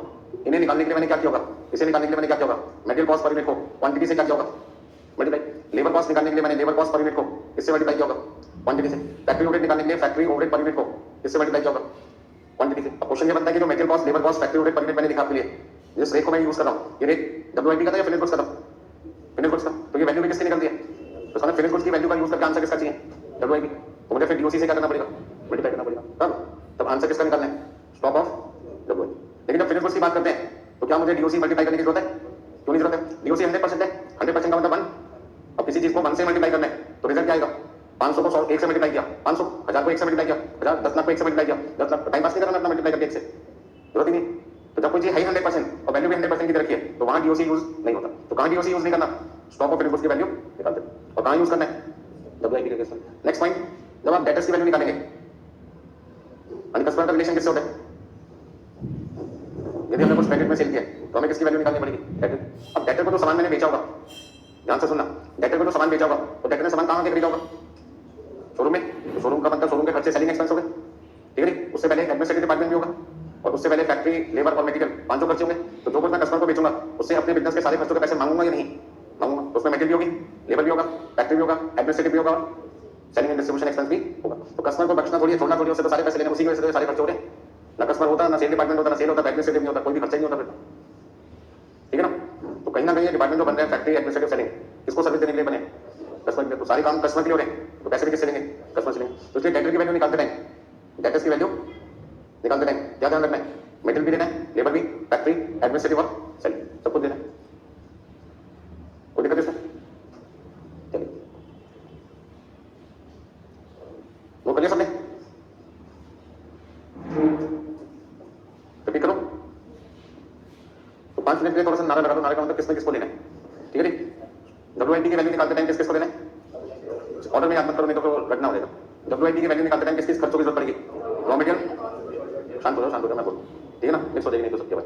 इन्हें निकालने के लिए मैंने क्या किया होगा? इसे निकालने के लिए मैंने क्या किया होगा? मटेरियल कॉस्ट पर यूनिट को क्वांटिटी से क्या किया होगा? मल्टीप्लाई। लेबर कॉस्ट निकालने के लिए मैंने लेबर कॉस्ट पर यूनिट को इससे मल्टीप्लाई किया होगा? क्वांटिटी से। फैक्ट्री ओवरहेड निकालने के लिए फैक्ट्री ओवरहेड पर यूनिट को इससे मल्टीप्लाई किया होगा? क्वांटिटी से। अब क्वेश्चन ये बनता है कि जो material cost, labour cost, factory overhead per unit मैंने लिखा आपके लिए, जिस रेट को मैं यूज कर रहा हूं, ये रेट डब्ल्यूआईपी का था या फिनिश गुड्स का था? फिनिश गुड्स का। तो ये वैल्यू भी किसकी निकलती है? तो सामने फिनिश गुड्स की वैल्यू का यूज करके आंसर किसका चाहिए? डब्ल्यूआईपी। तो मुझे फिर डीओसी से क्या करना पड़ेगा? मल्टीप्लाई करना पड़ेगा। तब आंसर किसका निकालना है? Stock of WIP. लेकिन जब फिनिश गुड्स की बात करते हैं तो क्या मुझे डीओसी मल्टीप्लाई करने की जरूरत है? क्यों नहीं जरूरत है? डीओसी 100% है, 100% का मतलब 1। अब किसी चीज को 1 से मल्टीप्लाई करना है तो रिजल्ट क्या आएगा? 500 को 1 से मल्टीप्लाई किया, 500, 1000 को 1 से मल्टीप्लाई किया, 1000, 10 लाख को 1 से मल्टीप्लाई किया, 10 लाख। टाइम पास नहीं करना अपना मल्टीप्लाई करके 1 से, जरूरत ही नहीं। तो जब कोई चीज है 100% और वैल्यू भी 100% की रखी है तो वहां डीओसी यूज नहीं होता। तो कहां डीओसी यूज नहीं करना? स्टॉक ऑफ फिनिश गुड्स की वैल्यू निकालते हैं। और कहां यूज करना है? डब्ल्यूआईपी के केस में। नेक्स्ट पॉइंट, जब आप डेटर्स की वैल्यू निकालेंगे, कस्टमर का रिलेशन किससे होता है? यदि हमने कुछ क्रेडिट में सेल किया तो हमें किसकी वैल्यू निकालनी पड़ेगी? डेटर। अब डेटर को जो सामान मैंने बेचा होगा, ध्यान से सुनना, डेटर को जो सामान बेचा होगा तो डेटर ने सामान कहां से खरीदा होगा? शोरूम में। तो शोरूम का मतलब शोरूम के खर्चे, सेलिंग एक्सपेंस हो गए, ठीक है? उससे पहले एडमिनिस्ट्रेटिव डिपार्टमेंट भी होगा और उससे पहले फैक्ट्री, लेबर और मटेरियल, 5 खर्चे होंगे। तो जो कुछ मैं कस्टमर को बेचूंगा उससे अपने बिजनेस के सारे खर्चों के पैसे मांगूंगा या नहीं मांगूंगा? तो उसमें मटेरियल भी होगी, लेबर भी होगा, फैक्ट्री भी होगा, एडमिनिस्ट्रेटिव भी होगा, सेलिंग एंड डिस्ट्रीब्यूशन एक्सपेंस भी होगा। तो कस्टमर को बख्शना थोड़ी है, छोड़ना थोड़ी है, उससे तो सारे पैसे लेने, उसी की वजह से सारे खर्चे हो रहे हैं। ना कस्टमर होता, ना सेल डिपार्टमेंट होता, ना सेल होता, एडमिनिस्ट्रेटिव नहीं होता, कोई भी खर्चा नहीं होता फिर, ठीक है ना? तो कहीं ना कहीं डिपार्टमेंट जो बन रहे हैं, फैक्ट्री, एडमिनिस्ट्रेटिव, सेलिंग, किसको सर्विस देने के लिए बने? कस्टमर के लिए। तो सारे काम कस्टमर के लिए हो रहे हैं तो पैसे भी किससे लेंगे? कस्टमर से लेंगे। तो इसलिए डेटर की वैल्यू निकालते टाइम, डेटर्स की वैल्यू निकालते टाइम क्या ध्यान रखना है? मटेरियल भी देना है, लेबर भी, फैक्ट्री, एडमिनिस्ट्रेटिव और सेलिंग, सब कुछ देना है। कोई दिक्कत इसमें? चलिए वो करिए सबने, रिपीट करो। तो 5 मिनट के लिए थोड़ा सा नारा लगा दो, नारे का मतलब किसमें किसको लेना है, ठीक है? डब्ल्यूआईपी की वैल्यू निकालते टाइम किस किसको लेना है? ऑर्डर में याद मत करो, नहीं तो रटना हो जाएगा। डब्ल्यूआईपी की वैल्यू निकालते टाइम किस किस खर्चों की जरूरत पड़ेगी? रॉ मटेरियल, शांत हो जाओ मैं बोलूं, ठीक है ना? मिक्स हो जाएगी नहीं तो सबके बाद।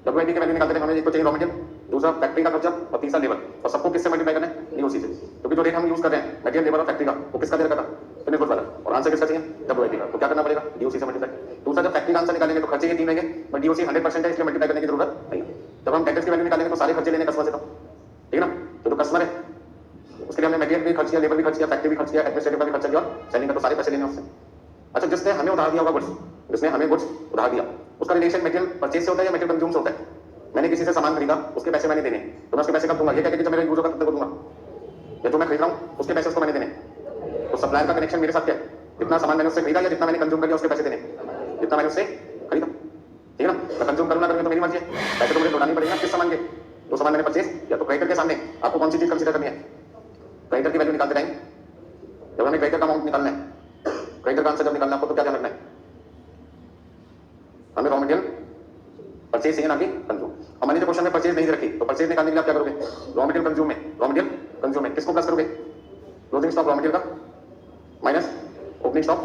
डब्ल्यूआईपी की वैल्यू निकालते टाइम हमें एक तो चाहिए रॉ मटेरियल, दूसरा फैक्ट्री का खर्चा और तीसरा लेबर। और सबको किससे मल्टीप्लाई करना है? डीओसी से। क्योंकि जो रेट हम यूज कर रहे हैं मटेरियल, लेबर और फैक्ट्री का, वो किसका दे रखा था? फिनिश गुड्स वाला। और आंसर किसका चाहिए? डब्ल्यूआईपी का। तो क्या करना पड़ेगा? डीओसी से मल्टीप्लाई। दूसरा जब फैक्ट्री का आंसर निकालेंगे तो खर्चे ये 3 रहेंगे, बट डीओसी 100% है इसलिए मल्टीप्लाई करने की जरूरत नहीं है। जब हम डेटर्स की वैल्यू निकालेंगे तो सारे खर्चे लेने कस्टमर से, तो ठीक है ना। तो कस्टमर है उसके लिए हमने मटेरियल भी खर्च किया, लेबर भी खर्च किया, फैक्ट्री भी खर्च किया, एडमिनिस्ट्रेटिव का भी खर्चा किया, और सेलिंग का तो सारे पैसे लेने उससे। अच्छा, जिसने हमें उधार दिया होगा गुड्स, जिसने हमें गुड्स उधार दिया, उसका रिलेशन मटेरियल परचेज से होता है या मटेरियल कंज्यूम से होता है? मैंने किसी से सामान खरीदा, उसके पैसे मैंने देने, तो मैं उसके पैसे कब दूंगा? ये कहते कि जब मेरा यूज होगा तब तक दूंगा, या जो मैं खरीद रहा हूँ उसके पैसे उसको मैंने देने। तो सप्लायर का कनेक्शन मेरे साथ क्या है? जितना सामान मैंने उससे खरीदा या जितना मैंने कंज्यूम कर लिया उसके पैसे देने, जितना मैंने उससे खरीदा, ठीक है ना। मैं कंज्यूम करूंगा करूंगा तो मेरी मर्जी है, पैसे तो मुझे लौटानी पड़ेगा किस सामान के? तो सामान मैंने परचेज या तो क्रेडिटर के सामने आपको कौन सी चीज कंसीडर करनी है? क्रेडिटर की वैल्यू निकालते टाइम जब हमें क्रेडिटर का अमाउंट निकालना है, क्रेडिटर का आंसर जब निकालना है आपको तो क्या ध्यान रखना है? हमें रॉ मटेरियल परचेज चाहिए ना कि कंज्यूम। और मैंने जो क्वेश्चन में परचेज नहीं रखी, तो परचेज निकालने के लिए आप क्या करोगे? रॉ मटेरियल कंज्यूम में, रॉ मटेरियल कंज्यूम में किसको प्लस करोगे? क्लोजिंग स्टॉक रॉ मटेरियल का minus opening stock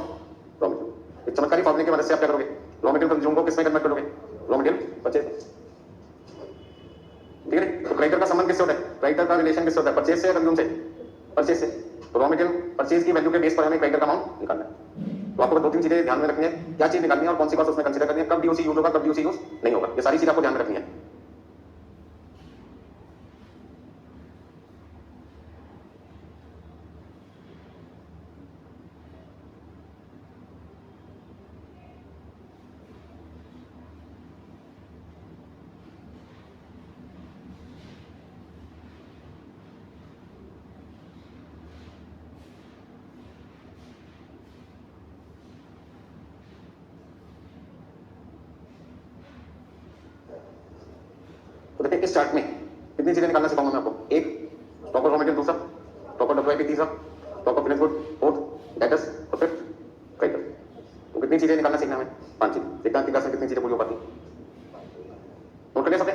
raw material. इस चमत्कारी फॉर्मूले की मदद से आप क्या करोगे? रॉ मटेरियल कंज्यूम को किसमें कन्वर्ट करोगे? रॉ मटेरियल परचेज, ठीक है। तो क्रेडिटर का संबंध किससे होता है? क्रेडिटर का रिलेशन किससे होता है? परचेज से या कंज्यूम से? परचेज से। तो रॉ मटेरियल परचेज की वैल्यू के बेस पर हमें क्रेडिटर का अमाउंट निकालना है। तो आपको दो तीन चीजें ध्यान में रखनी है, क्या चीज निकालनी है और कौन सी कॉस्ट उसमें कंसीडर करनी है, कब डीओसी यूज होगा कब डीओसी यूज नहीं होगा, ये सारी चीज आपको ध्यान में रखनी है। तो देखिए इस चार्ट में कितनी चीजें निकालना सिखाऊंगा मैं आपको। एक, स्टॉक ऑफ रॉ मटेरियल, दूसरा स्टॉक ऑफ डब्ल्यूआईपी, तीसरा stock of finish good, fourth debtors और फिफ्थ क्रेडिटर। तो कितनी चीजें निकालना सीखना हमें? 5 चीजें। देखते हैं क्लास में कितनी चीजें पूरी हो पाती। नोट कर लिया सबने?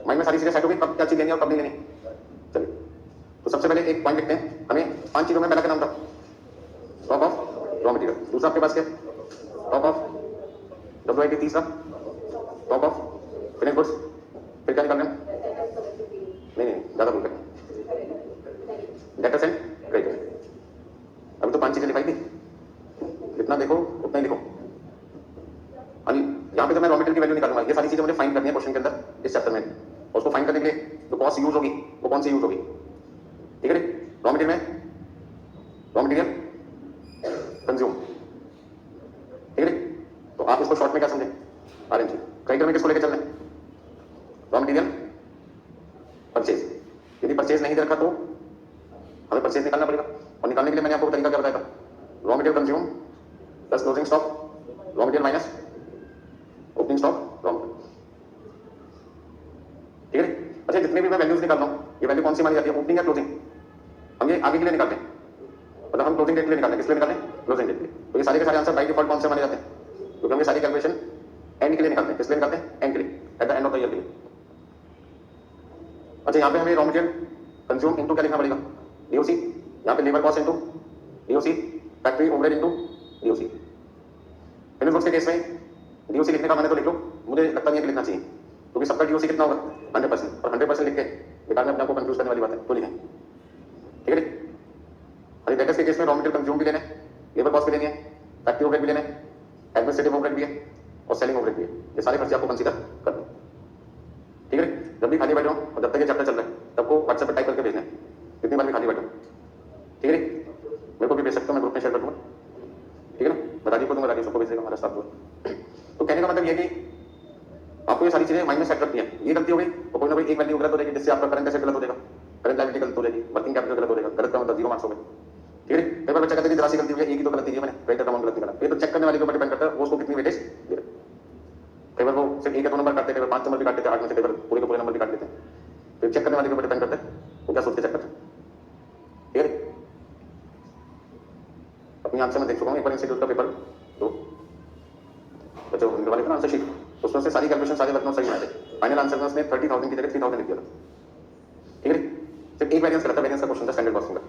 माइंड में सारी चीजें सेट हो गई, कब क्या चीज लेनी है और कब नहीं लेनी। चलिए, तो सबसे पहले एक पॉइंट लिखते हैं, हमें 5 चीजों में पहला क्या नाम था? Stock of raw material. दूसरा आपके पास क्या? Stock of WIP. तीसरा स्टॉक ऑफ फिनिश गुड्स। फिर क्या निकालना है? नहीं ज्यादा भूल गए, डेटर्स एंड क्रेडिटर। अभी तो 5 चीजें लिखाई थी, जितना देखो उतना ही लिखो। यहाँ पे तो मैं रॉ मटेरियल की वैल्यू निकालूंगा, ये सारी चीजें मुझे फाइंड करनी है क्वेश्चन के अंदर इस चैप्टर में, और उसको फाइंड करने के लिए जो कॉस्ट यूज होगी वो कौन सी यूज होगी, ठीक है। रॉ मटेरियल में रॉ मटेरियल कंज्यूम, ठीक है। तो आप इसको शॉर्ट में क्या समझे? आरएमसी। क्रेडिटर में किसको लेकर चलना है? Raw material purchase. यदि परचेज नहीं दे रखा तो हमें परचेज निकालना पड़ेगा, और निकालने के लिए मैंने आपको तरीका क्या बताया था? Raw material consume plus closing stock raw material minus opening stock raw material, ठीक है। अच्छा, जितने भी मैं वैल्यूज निकाल रहा हूं, ये वैल्यू कौन सी मानी जाती है? ओपनिंग या क्लोजिंग? हम ये आगे के लिए निकालते हैं, मतलब हम क्लोजिंग डेट के लिए निकालते हैं। किस लिए निकालते हैं? क्लोजिंग डेट के लिए। तो ये सारे के सारे आंसर बाय डिफॉल्ट कौन से माने जाते हैं? क्योंकि हम ये सारी कैलकुलेशन एंड के लिए निकालते हैं। किस लिए निकालते हैं? एंड के लिए, at the end of the year के लिए। अच्छा, यहाँ पे हमें रॉ मटेरियल कंज्यूम इनटू क्या लिखना पड़ेगा? डीओसी। यहाँ पे labour cost into DOC, factory overhead into DOC. Finish goods के केस में डीओसी लिखने का मैंने तो लिख लो, मुझे लगता नहीं है कि लिखना चाहिए, क्योंकि सबका डीओसी कितना होगा? 100%, और 100% लिख के बेकार में अपने आपको कंफ्यूज करने वाली बात है, तो लिखें, ठीक है। अभी डेटर्स के केस में रॉ मटेरियल कंज्यूम भी लेना है, लेबर कॉस्ट भी लेनी है, फैक्ट्री ओवरहेड भी लेना है, एडमिनिस्ट्रेटिव ओवरहेड भी है, और सेलिंग ओवरहेड भी है। ये सारे खर्चे आपको कंसीडर करने, ठीक है। जब भी खाली बैठो और जब तक ये चैप्टर चल रहा है सबको व्हाट्सएप पर टाइप करके भेजना है, कितनी बार भी खाली बैठो, ठीक है। मेरे को भी भेज सकते हो, मैं ग्रुप में शेयर कर दूंगा, ठीक है ना। राजीव को दूंगा, राजीव सबको भेजेगा, हमारा स्टाफ। तो कहने का मतलब ये कि आपको ये सारी चीजें माइंड में सेट रखनी है। ये गलती हो गई तो कोई ना कोई एक वैल्यू गलत हो जाएगी, जिससे आपका करंट एसेट गलत हो जाएगा, करंट लायबिलिटी गलत हो जाएगी, वर्किंग कैपिटल गलत हो जाएगा। गलत का मतलब 0 मार्क्स हो गए, ठीक है। कई बार बच्चा कहता है कि जरा सी गलती हुई है, एक ही तो गलती है मैंने, क्रेडिटर का अमाउंट गलत निकाला। ये तो चेक करने वाले के ऊपर डिपेंड करता है वो उसको कितनी वेटेज दे रहा है। कई बार वो सिर्फ 1 या 2 नंबर काटते हैं, कई बार 5 नंबर भी काट देते हैं, 8 में से कई बार पूरे के पूरे नंबर भी काट देते हैं। तो चेक करने वाले के ऊपर डिपेंड करता है वो क्या सोच के चेक करते हैं, ठीक है। अपनी आंसर में देख चुका हूँ, एक बार इंस्टीट्यूट का पेपर दो बच्चों वाले का आंसर शीट, उसमें से सारी कैलकुलेशन सारे वर्क नोट सही आए थे। फाइनल आंसर में उसने 30,000 की जगह 3,000 लिख दिया था, ठीक है। सिर्फ एक वेरिएंस गलत था, वेरिएंस का क्वेश्चन था स्टैंडर्ड कॉस्टिंग का।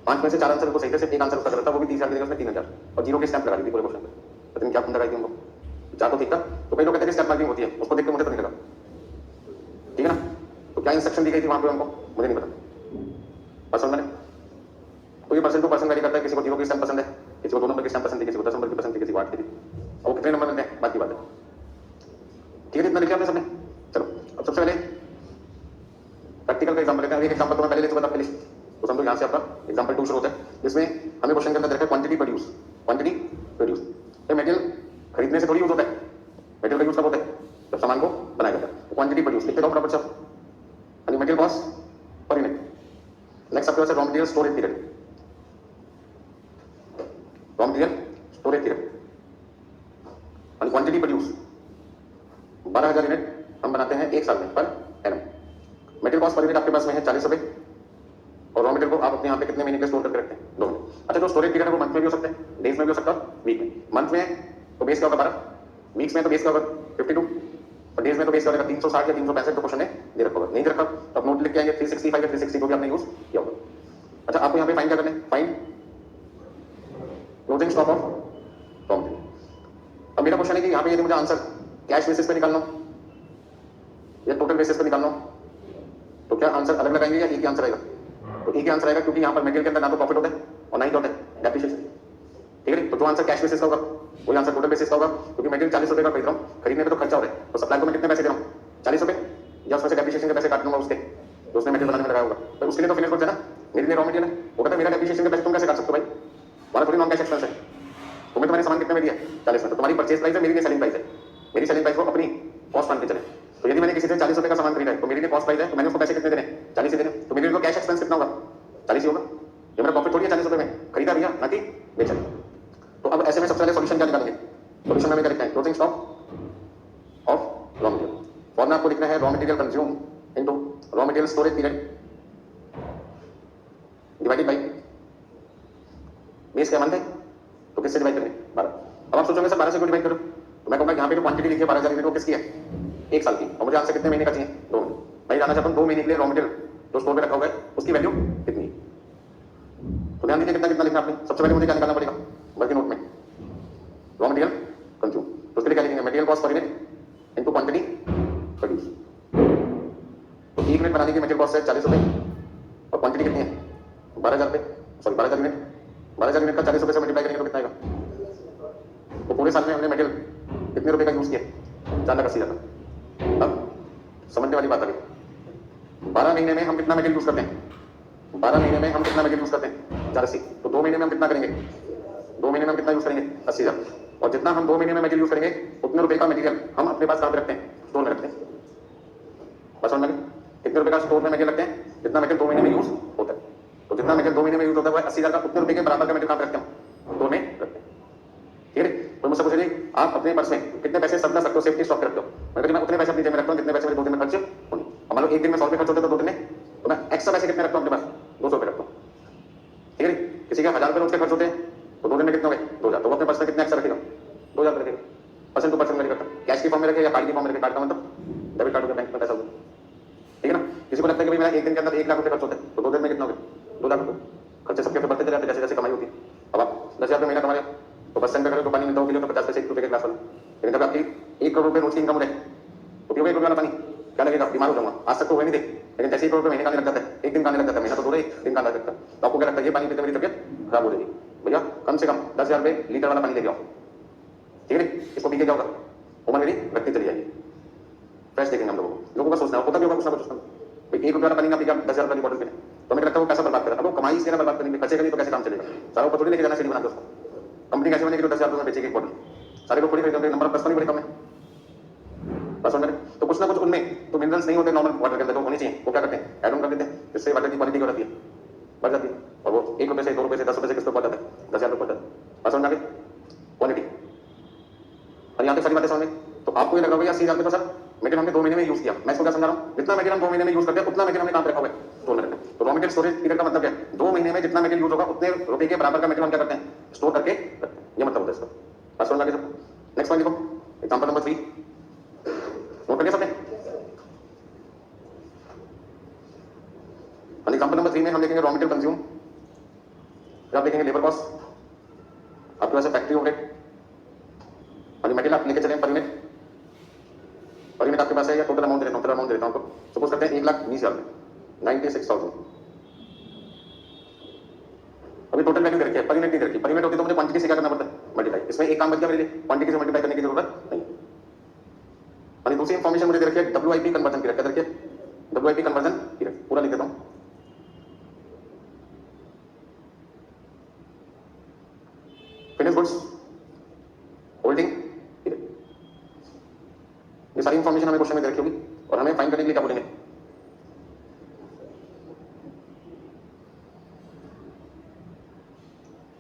5 में से 4 आंसर को सही थे, सिर्फ एक आंसर उसका गलत था, वो भी 30,000 की जगह उसने 3,000 और 0 की स्टैंप लगा दी थी पूरे क्वेश्चन पे। पता नहीं क्या फंदा लगाई थी उनको, 4 तो ठीक था। तो कई लोग कहते हैं स्टैंप मार्किंग होती है, उसको देख के मुझे तो नहीं लगा, ठीक है ना। तो क्या इंस्ट्रक्शन दी गई थी वहां पे हमको, मुझे नहीं पता, पसंद मैंने। तो ये पर्सन टू पर्सन वैरी करता है, किसी को 0 की स्टैंप पसंद है, किसी को 2 नंबर की स्टैंप पसंद है, किसी को 10 नंबर की पसंद है, किसी को 8 की थी। और वो कितने नंबर मिलते हैं बात की बात है, ठीक है। इतना लिखा आपने सबने। चलो अब सबसे पहले तो समझो यहाँ से आपका एग्जाम्पल 2 शुरू होता है, जिसमें हमें क्वेश्चन के अंदर देखा क्वांटिटी प्रोड्यूस, क्वांटिटी प्रोड्यूस। तो मटेरियल खरीदने से थोड़ी यूज होता है, मटेरियल का यूज कब होता है, जब सामान को बनाया जाता है। तो क्वांटिटी प्रोड्यूस लिखते रहो प्रॉपर सब, यानी material cost per unit. Next आपके पास raw material storage period, raw material storage period और क्वांटिटी प्रोड्यूस 12,000 यूनिट हम बनाते हैं 1 साल में per annum. Material cost per unit आपके पास में है 40 रुपए, और रॉ मटेरियल को आप अपने यहाँ पे कितने महीने के स्टोर करके रखते हैं, 2 महीने। अच्छा, जो स्टोरेज पीरियड है वो मंथ में भी हो सकता है, डेज में भी हो सकता है, वीक में। मंथ में तो बेस क्या होगा 12, वीक्स में तो बेस क्या होगा 52, और डेज में तो बेस क्या होगा 360 या 365 जो क्वेश्चन है दे रखा होगा। नहीं दे रखा तो आप नोट लिख के आएंगे 365 या 360 जो भी आपने यूज किया होगा। अच्छा, आपको यहाँ पे फाइंड क्या करना है, find closing stock of raw material. अब मेरा क्वेश्चन है कि यहाँ पे यदि मुझे आंसर कैश बेसिस पे निकालना हो या टोटल बेसिस पे निकालना हो, तो क्या आंसर अलग लगाएंगे या एक ही आंसर आएगा? तो एक ही आंसर आएगा, क्योंकि यहाँ पर मटेरियल के अंदर ना तो प्रॉफिट होता है और ना ही होता है डेप्रिसिएशन। ठीक है, तो जो आंसर कैश बेसिस का होगा वही आंसर टोटल बेसिस का होगा, क्योंकि मटेरियल 40 रुपए का खरीद रहा हूँ, खरीदने में तो खर्चा हो रहा है, तो सप्लाई को मैं कितने पैसे दे रहा हूँ 40 रुपए, या उसमें से डेप्रिसिएशन के पैसे काट लूंगा उसके, तो उसने मटेरियल बनाने में लगाया होगा। तो उसके लिए तो फिनिश गुड्स है ना, मेरे लिए रॉ मटेरियल है, वो कहता है मेरा डेप्रिसिएशन के पैसे तुम कैसे काट सकते हो भाई, हमारा थोड़ी नॉन कैश एक्सपेंस है। तुम्हें तुम्हारे सामान कितने में दिया 40 में, तो तुम्हारी परचेज प्राइस है, मेरी लिए सेलिंग प्राइस है, मेरी सेलिंग प्राइस को अपनी कॉस्ट मान के चले। तो यदि मैंने किसी से 40 रुपए का सामान खरीदा है तो मेरे लिए कॉस्ट प्राइस है, तो मैंने उसको पैसे कितने देने 40 ही देने, तो मेरे लिए कैश एक्सपेंस कितना होगा 40 ही होगा। ये मेरा प्रॉफिट थोड़ी है 40 रुपए में खरीदा भैया, ना कि बेचा। तो अब ऐसे में सबसे पहले सॉल्यूशन क्या निकालेंगे, सॉल्यूशन में क्या लिखते हैं, closing stock of raw material. Formula आपको लिखना है raw material consume into raw material storage period divided by base क्या मंथ है, तो किससे डिवाइड करेंगे 12। अब आप सोचोगे सर 12 से क्यों डिवाइड करो, तो मैं कहूँगा यहाँ पे जो क्वांटिटी लिखी है 12,000 यूनिट वो किसकी है 1 साल की, और मुझे आंसर कितने महीने का चाहिए 2 महीने। मैं जानना चाहता हूँ 2 महीने के लिए रॉ मटेरियल जो स्टोर में रखा हुआ है उसकी वैल्यू कितनी है। तो ध्यान दीजिए कितना कितना लिखना आपने, सबसे पहले मुझे क्या निकालना पड़ेगा वर्किंग नोट में रॉ मटेरियल कंज्यूम, तो उसके लिए क्या लिखेंगे material cost per unit into quantity produce. तो 1 यूनिट बनाने की मटेरियल कॉस्ट है 40 रुपए और क्वांटिटी कितनी है 12,000 रुपए, सॉरी 12,000 यूनिट, 12,000 यूनिट का 40 रुपए से मल्टीप्लाई करेंगे तो कितना आएगा। तो पूरे साल में हमने मटेरियल कितने रुपए का यूज किया 4,80,000 का। अब समझने वाली बात आ गई, 12 महीने में हम कितना मटेरियल यूज करते हैं, 12 महीने में हम कितना मटेरियल यूज करते हैं 480, तो 2 महीने में हम कितना करेंगे, 2 महीने में हम कितना यूज करेंगे 80,000, और जितना हम 2 महीने में मटेरियल यूज करेंगे उतने रुपए का मटेरियल हम अपने पास कहाँ पे रखते हैं स्टोर में रखते हैं। बस समझ में कितने रुपए का स्टोर में मटेरियल रखते हैं, जितना मटेरियल 2 महीने में यूज होता है, तो जितना मटेरियल 2 महीने में यूज होता है वो 80,000 का, उतने रुपए के बराबर का मटेरियल कहाँ पे रखते हैं स्टोर में रखते हैं। ठीक है, तो मुझसे पूछे आप अपने पर्स में कितने पैसे सरप्लस रखते हो, सेफ्टी स्टॉक रखते हो, मैं उतने पैसे अपनी जेब में रखता हूँ जितने पैसे मेरे 2 दिन में खर्च होंगे। मान लो 1 दिन में 100 रुपए खर्च होते तो 2 दिन में, तो मैं एक्स्ट्रा पैसे कितने रखता हूँ अपने पास 200 रुपए रखता हूँ। ठीक है, किसी के 1,000 रुपए रोज के खर्च होते हैं तो 2 दिन में कितने हो गए 2,000, तो वो अपने पर्स में कितने एक्स्ट्रा रखेगा 2,000 रखेगा। पर्सन टू पर्सन में रखेगा, कैश की फॉर्म में रखे या कार्ड की फॉर्म में रखे, कार्ड का मतलब डेबिट कार्ड होगा बैंक में पैसा होगा। ठीक है ना, किसी को लगता है कि भाई मेरा 1 दिन के अंदर 1 लाख रुपए खर्च होते हैं तो 2 दिन में कितना हो गए 2 लाख रुपए, खर्चे सबके बढ़ते चले जाते जैसे जैसे कमाई होती है। अब आप 10,000 रुपए महीना कमा रहे हो तो 10 करो तो पानी मिलता होगा तो 50 पैसे 1 रुपए के ग्लास वाला, लेकिन जब आपकी 1 करोड़ रुपए रोज की इनकम हो रही तो पियोगे 1 रुपए वाला पानी, क्या लगेगा बीमार हो जाऊंगा। आज तक तो हुए नहीं थे, लेकिन जैसे 1 करोड़ रुपए महीने का लग जाता है, 1 दिन का लग जाता है, महीना तो दूर है 1 दिन का लग जाता है, तो आपको क्या लगता है ये पानी पीते मेरी तबियत खराब हो जाएगी। भैया कम से कम 10,000 रुपए लीटर वाला पानी लेके आओ, ठीक है, इसको पी के क्या होगा उम्र मेरी बढ़ती चली जाएगी, फ्रेश देखेंगे हम लोगों का सोचना होता भी होगा कुछ ना कुछ उसका। 1 रुपये वाला पानी का पी के 10,000 रुपए की बोतल पीने, तो मुझे लगता है वो पैसा बर्बाद करेगा। अब वो कमाई इसलिए बर्बाद करेंगे, खर्चे करेंगे तो कैसे काम चलेगा, सारा ऊपर थोड़ी लेके जाना सीढ़ी बना के उसको, कंपनी कैसे बनेगी तो 10,000 रुपए में बेचेगी एक बोतल, सारे को थोड़ी खरीदेंगे, नंबर ऑफ कस्टमर बड़े कम है बस होने। तो कुछ ना कुछ उनमें तो मिनरल्स नहीं होते नॉर्मल वाटर के अंदर, तो होनी चाहिए, वो क्या करते हैं ऐड ऑन कर देते हैं, जिससे वाटर की क्वालिटी हो जाती है बढ़ जाती है, और वो 1 रुपए से 2 रुपए से 10 रुपए से किस पे पहुंच जाता है 10,000 रुपए पहुंच जाता है। बस समझ आगे क्वालिटी, और यहाँ तक सारी बातें समझ में। तो आपको ये लग रहा होगा 80,000 रुपए तो सर मटेरियल हमने 2 महीने में यूज किया, मैं इसको क्या समझा रहा हूँ, जितना मटेरियल हम 2 महीने में यूज करते हैं उतना मटेरियल हमने कहाँ पे रखा हुआ है स्टोर में रखते हैं। तो रॉ मटेरियल स्टोरेज पीरियड का मतलब क्या है, 2 महीने में जितना मटेरियल यूज होगा उतने रुपए के बराबर का मटेरियल हम क्या करते हैं स्टोर करके रखते हैं, ये मतलब होता है इसका। बस समझ आगे सब। नेक्स्ट पॉइंट देखो, एग्जांपल नंबर 3 नोट करिए सबने। एग्जांपल नंबर 3 में हम देखेंगे रॉ मटेरियल कंज्यूम, फिर आप देखेंगे लेबर कॉस्ट, आपके पास फैक्ट्री ओवरहेड, और मटेरियल आप लेके चले पर यूनिट, पर यूनिट आपके पास है या टोटल अमाउंट दे देता हूं, टोटल अमाउंट दे देता हूं आपको, सपोज करते हैं 1,20,000 में 96,000, अभी टोटल वैल्यू दे रखी है, पर यूनिट नहीं दे रखी, पर यूनिट होती तो मुझे क्वांटिटी से क्या करना पड़ता है मल्टीप्लाई, इसमें एक काम बच गया मेरे लिए, क्वांटिटी से मल्टीप्लाई करने की जरूरत नहीं है। और दूसरी इंफॉर्मेशन मुझे दे रखी है WIP कन्वर्जन की, रखी है WIP कन्वर्जन की, पूरा लिख देता हूं फिनिश गुड्स, होल्डिंग, ये सारी इंफॉर्मेशन हमें क्वेश्चन में दे रखी होगी और हमें फाइंड करने के लिए क्या बोलेंगे,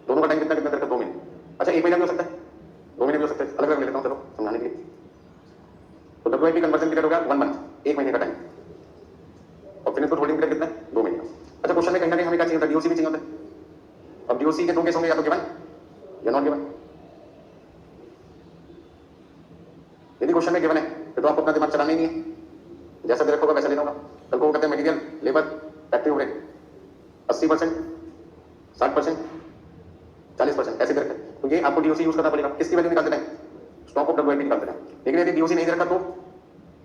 दोनों का टाइम कितना कितना देर का, 2 मिनट। अच्छा 1 महीना भी हो सकता है, 2 महीने भी हो सकते हैं, अलग अलग ले लेता हूँ चलो समझाने के लिए। तो WIP कन्वर्जन पीरियड हो गया 1 मंथ, 1 महीने का टाइम, और फिनिश गुड होल्डिंग पीरियड कितना है, 2 महीने का। अच्छा क्वेश्चन में कहीं ना कहीं हमें क्या चाहिए होता है, DOC भी चाहिए होता है। अब DOC के 2 केस होंगे, या तो गिवन या नॉट गिवन। यदि क्वेश्चन में गिवन है तो आपको अपना दिमाग चलाना ही नहीं है, जैसा दे रखा होगा वैसा लेना होगा। कल को वो कहते हैं मटेरियल, लेबर, फैक्ट्री ओवरहेड 80%, 60%, 40% ऐसे दे रखा है, तो ये आपको DOC यूज करना पड़ेगा। किसकी वैल्यू निकालते हैं, स्टॉक ऑफ WIP निकालते हैं। लेकिन यदि DOC नहीं दे रखा तो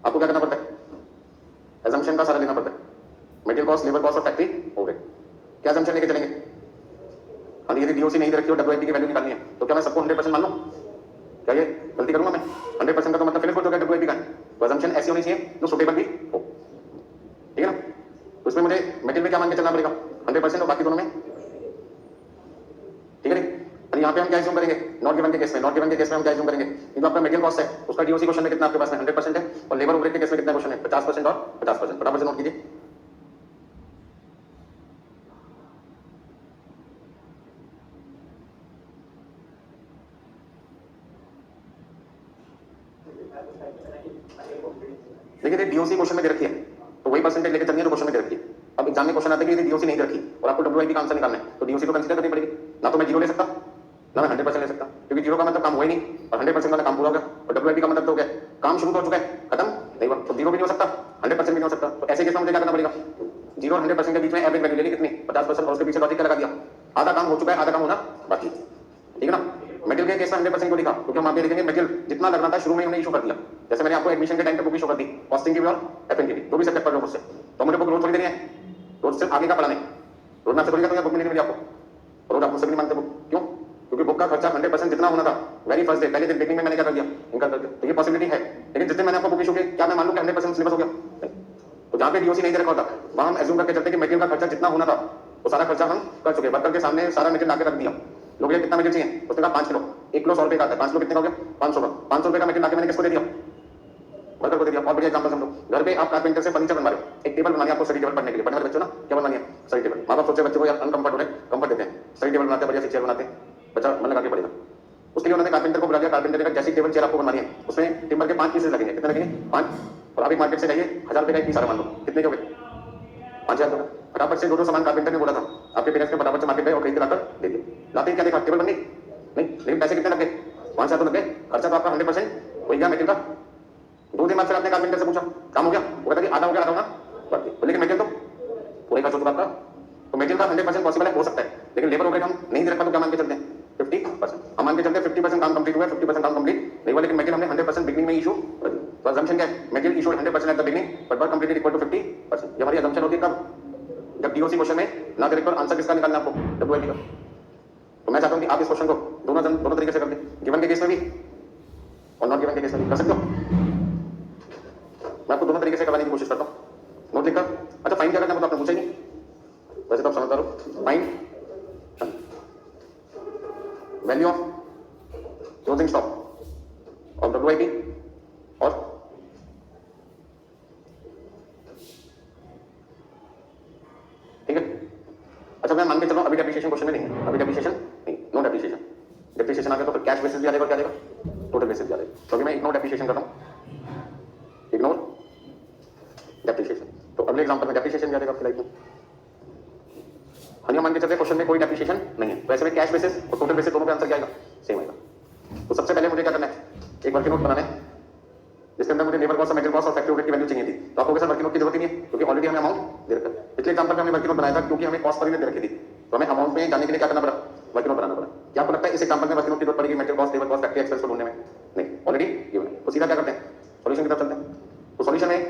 आपको क्या करना पड़ता है, assumption का सारा लेना पड़ता है, मटेरियल कॉस्ट, लेबर कॉस्ट और फैक्ट्री ओवरहेड। क्या assumption लेके चलेंगे, और यदि DOC नहीं दे रखी हो, WIP की वैल्यू निकालनी है, तो क्या मैं सबको 100% मान लूं, क्या ये गलती करूंगा मैं? 100% का तो मतलब फिनिश गुड हो गया WIP का, तो assumption ऐसी होनी चाहिए जो सुटेबल भी हो, ठीक है ना। तो इसमें मुझे मटेरियल में क्या मान के चलना पड़ेगा, 100%, और बाकी दोनों में, ठीक है। और यहाँ पे हम क्या assume करेंगे, नॉट गिवन के केस में, नॉट गिवन के केस में हम क्या assume करेंगे, जो आपका मटेरियल कॉस्ट है उसका DOC क्वेश्चन में कितना आपके पास में 100% है, और लेबर ओवरहेड के केस में कितना क्वेश्चन है, 50% और 50%। फटाफट से नोट कीजिए। देखिए DOC क्वेश्चन में दे रखी है तो वही परसेंटेज लेके चलनी है जो क्वेश्चन में दे रखी है। अब एग्जाम में क्वेश्चन आता है कि यदि DOC नहीं दे रखी और आपको WIP का आंसर निकालना है, तो DOC को कंसीडर करनी पड़ेगी। ना तो मैं 0 ले सकता, ना मैं 100% ले सकता, क्योंकि 0 का मतलब काम हुआ ही नहीं, और 100% वाला काम पूरा हो गया, और WIP का मतलब तो हो गया काम शुरू हो चुका है, खत्म नहीं हुआ, तो 0 भी नहीं हो सकता, 100% भी नहीं हो सकता। तो ऐसे केस में मुझे क्या करना पड़ेगा, 0 और 100% के बीच में एवरेज वैल्यू लेनी कितनी, 50%, और उसके पीछे लॉजिक क्या लगा दिया, आधा काम हो चुका है, आधा काम होना बाकी, ठीक है ना। मटेरियल के केस में 100% को लिखा, क्योंकि हम आप ये लिखेंगे मटेरियल जितना लगना था शुरू में हमने इशू कर दिया। जैसे मैंने आपको एडमिशन के टाइम पे बुक इशू कर दी, कॉस्टिंग की भी और FN की भी, जो भी सब्जेक्ट पढ़ लो मुझसे, तो मुझे बुक रोज थोड़ी देनी है, रोज सिर्फ आगे का पढ़ाने, रोज मैं आपसे बोलिएगा तो बुक मिलेगी मुझे आपको, रोज आप मुझसे भी नहीं मांगते बुक, क्यों? क्योंकि बुक का खर्चा 100% जितना होना था वेरी फर्स्ट डे, पहले दिन बिगनिंग में मैंने क्या कर दिया, इनका कर दिया, तो ये पॉसिबिलिटी है। लेकिन जिस दिन मैंने आपको बुक इशू किया, क्या मैं मान लूं कि 100% सिलेबस हो गया? नहीं। तो जहां पे DOC नहीं दे रखा होता, वहां हम एज्यूम करके चलते कि मटेरियल का खर्चा जितना होना था वो सारा खर्चा हम कर चुके, वर्कर के सामने सारा मटेरियल लाके रख दिया। लोग ये कितना मटेरियल चाहिए, उसने कहा 5 किलो, 1 किलो 100 रुपए का आता है, 5 किलो कितने का हो गया, 500 का, 500 रुपए का मटेरियल लाके मैंने किसको दे दिया, वर्कर को दे दिया। बहुत बढ़िया एग्जांपल समझो, घर पे आप कारपेंटर से फर्नीचर बनवा रहे हो, एक टेबल बनानी है आपको स्टडी टेबल पढ़ने के लिए, पढ़ने वाले बच्चों ना क्या बनवानी है, स्टडी टेबल। माँ बाप सोचे बच्चों को यार अनकंफर्ट हो रहे, कंफर्ट देते हैं, स्टडी टेबल बनाते हैं, बढ़िया सी चेयर बनाते हैं, बच्चा मन लगा के पढ़ेगा। उसके लिए उन्होंने कारपेंटर को बुला लिया, कारपेंटर ने जैसी टेबल चेयर आपको बनवानी है, उसमें टिम्बर के 5 पीसेस लगेंगे, कितने लगेंगे, 5, और आप एक मार्केट से जाइए 1000 रुपए का एक पीस आ रहा मान लो, कितने के हो गए, 5000 रुपए। फटाफट से दो सामान कारपेंटर ने बोला था, आपके पेरेंट्स ने फटाफट से मार्केट गए और खरीद के लाकर दे दिए। लाते ही क्या देखा, टेबल बन गई नहीं, लेकिन पैसे कितने लग गए, 5000 तो लग गए, खर्चा तो आपका 100% हो गया मटेरियल का। 2 दिन बाद फिर आपने कारपेंटर से पूछा काम हो गया, वो कहता कि आधा हो गया, आधा होना बाकी, लेकिन मटेरियल तो पूरे खर्च हो चुका आपका। तो मटेरियल का 100% पॉसिबल है, हो सकता है, लेकिन लेबर ओवरहेड हम नहीं दे रखा तो क्या मान के चलते हैं, 50%। हम मान के चलते हैं 50% काम कंप्लीट हुआ, 50% काम कंप्लीट नहीं हुआ, लेकिन मटेरियल हमने 100% बिगनिंग में इशू कर दिया। तो assumption क्या है, material issued 100% at the beginning but work completed equal to 50%। ये हमारी assumption होती है कब, जब DOC क्वेश्चन में ना करेक्ट और आंसर किसका निकालना है आपको, WIP का। तो मैं चाहता हूं कि आप इस क्वेश्चन को दोनों तरीके से कर दें, गिवन के केस में भी और नॉट गिवन के केस में भी कर सकते हो। मैं आपको दोनों तरीके से करवाने की कोशिश करता हूं, नोट लिखकर। अच्छा फाइन क्या करना है, तो आपने पूछा ही नहीं, वैसे तो आप समझदार हो। Fine value of closing stock of WIP और ठीक है। अच्छा मैं मान के चलो अभी डेप्रिसिएशन क्वेश्चन में नहीं है, अभी डेप्रिसिएशन नहीं, नो डेप्रिसिएशन। डेप्रिसिएशन आ गया तो फिर कैश बेसिस भी आ जाएगा, क्या आ जाएगा, टोटल बेसिस भी आ जाएगा। तो अभी मैं इग्नोर डेप्रिसिएशन कर रहा हूं, इग्नोर डेप्रिसिएशन। तो अगले एग्जांपल में डेप्रिसिएशन आ जाएगा आपकी लाइफ में। हम मान के चलते क्वेश्चन में कोई डेप्रिसिएशन नहीं है, वैसे में कैश बेसिस और टोटल बेसिस दोनों पे आंसर क्या आएगा, सेम आएगा। तो सबसे पहले मुझे क्या करना है, एक वर्किंग नोट बनाना है जिसके अंदर मुझे लेबर कॉस्ट, मटेरियल कॉस्ट और फैक्ट्री ओवरहेड की वैल्यू चाहिए थी। तो आपको वर्किंग नोट की जरूरत ही नहीं है, क्योंकि ऑलरेडी हमें अमाउंट दे रखा है। पिछले एग्जांपल में हमने वर्किंग नोट बनाया था क्योंकि हमें कॉस्ट पर दे रखी थी, तो हमें अमाउंट में जाने के लिए क्या करना पड़ा, वर्किंग नोट बनाना पड़ा। क्या आपको लगता है इस एग्जांपल में वर्किंग नोट की जरूरत पड़ेगी material cost, labour cost, factory expense को ढूंढने में? नहीं, ऑलरेडी गिवन है। तो सीधा क्या करते हैं, सॉल्यूशन की तरफ चलते हैं। तो सॉल्यूशन है,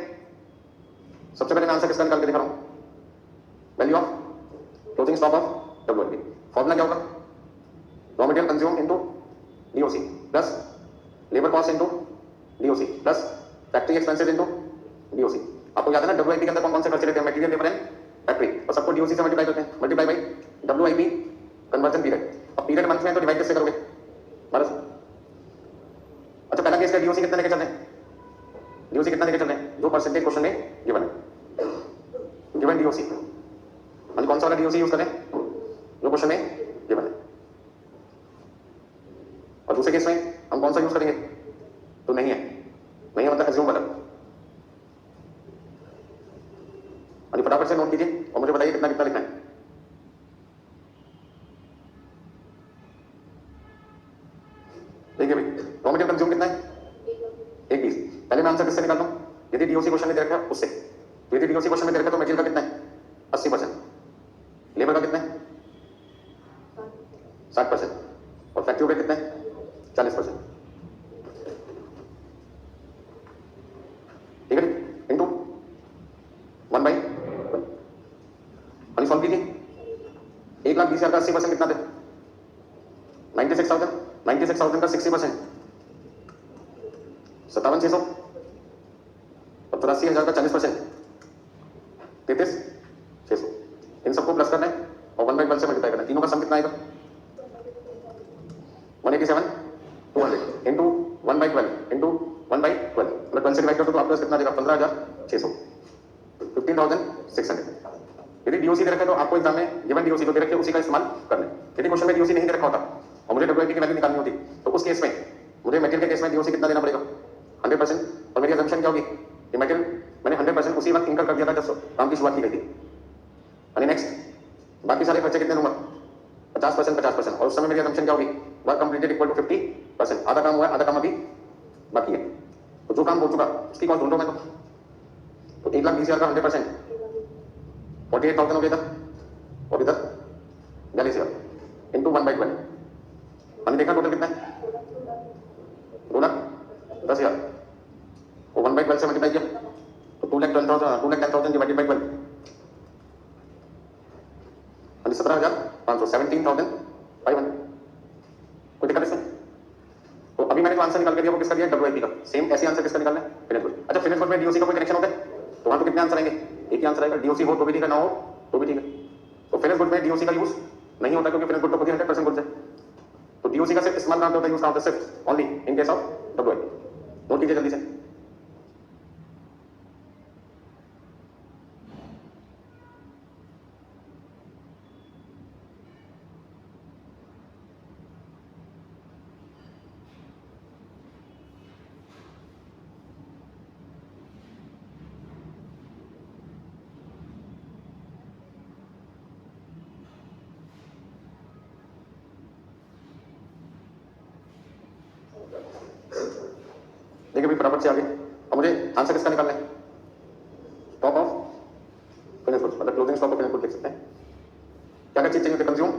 सबसे पहले मैं आंसर किसका निकाल के दिखा रहा हूं, value of closing stock of WIP। Formula क्या होगा, raw material consume into DOC plus labour cost into DOC plus factory expenses into DOC। आपको याद है ना WIP के अंदर कौन कौन से खर्चे लेते हैं, मटेरियल, लेबर एंड फैक्ट्री, और सबको DOC से मल्टीप्लाई करते हैं, multiply by WIP conversion period. अब पीरियड मंथ में तो डिवाइड कैसे करोगे, है डीओसी कितना लेके चल रहे हैं, डीओसी कितना लेके चल रहे हैं, जो परसेंटेज क्वेश्चन में गिवन है, गिवन डीओसी हम कौन सा वाला डीओसी यूज करें जो क्वेश्चन में गिवन है, और दूसरे केस में हम कौन सा यूज करेंगे, तो नहीं है, नहीं है मतलब एज्यूम वाला। और फटाफट से नोट कीजिए और मुझे बताइए कितना कितना लिखना है। देखिए भाई रॉ मटेरियल कंज्यूम कितना है, 120। पहले मैं आंसर किससे निकालता हूं, यदि डीओसी क्वेश्चन में दे रखा है उससे, यदि डीओसी क्वेश्चन में दे रखा है तो मटेरियल का कितना है 80%, लेबर का कितना है 60% और फैक्ट्री ओवरहेड कितना है 40%। ठीक है इंटू 1/1 सॉल्व कीजिए। 1,20,000 का 80% कितना दे, 96,000, 96,000 का 60% 57,600 और 83,000 का 40% 33,600। इन सबको प्लस करना है और 1/12 से मल्टीप्लाई करना है, तीनों का सम कितना आएगा 187,200 इंटू 1/12 इंटू 1/12 मतलब 12 से डिवाइड कर दो तो आपके पास कितना देगा 15,600 15,600। यदि डीओसी दे रखा है तो आपको एग्जाम में गिवन डीओसी जो दे रखे उसी का इस्तेमाल करना है। यदि क्वेश्चन में डीओसी नहीं दे रखा होता और मुझे डब्ल्यूआईपी की वैल्यू निकालनी होती तो उस केस में मुझे मटेरियल के केस में डीओसी कितना देना पड़ेगा 100%। और मेरी असम्पशन क्या होगी कि मटेरियल मैंने 100% उसी वक्त इनकर कर दिया था जब काम की शुरुआत की गई थी। और नेक्स्ट बाकी सारे खर्चे कितने दूंगा 50% 50%। और उस समय मेरी असम्पशन क्या होगी वर्क कंप्लीटेड इक्वल टू 50%, आधा काम हुआ है आधा काम अभी बाकी है। तो जो काम हो चुका उसकी कॉस्ट ढूंढो मैं तो 1,20,000 का 100% 48,000 हो गया था और इधर 42,000 इंटू 1/12 हमने देखा टोटल कितना है 2,10,000 और 1/12 से मल्टीप्लाई किया तो 2,10,000 डिवाइडेड बाई 12 17,500 17,500। कोई दिक्कत इसमें? तो अभी मैंने जो आंसर निकाल के दिया वो किसका दिया डब्ल्यूआईपी का। सेम ऐसे आंसर किसका निकालना है फिनिश गुड। अच्छा फिनिश गुड में डीओसी का कोई कनेक्शन होता है तो वहां तो कितने आंसर आएंगे एक ही आंसर आएगा, डीओसी हो तो भी ठीक है ना हो तो भी ठीक है। तो फिनिश गुड में डीओसी का यूज नहीं होता क्योंकि फिनिश गुड तो खुद ही 100% गुड है। तो डीओसी का सिर्फ इस्तेमाल कहां पे होता है, यूज कहां होता है सिर्फ only in case of WIP. Note कीजिए जल्दी से। देखिए भाई फटाफट से आगे। अब मुझे आंसर किसका निकालना है स्टॉक ऑफ फिनिश गुड्स मतलब closing stock of finish goods लिख सकते हैं। क्या क्या चीज चाहिए कंज्यूम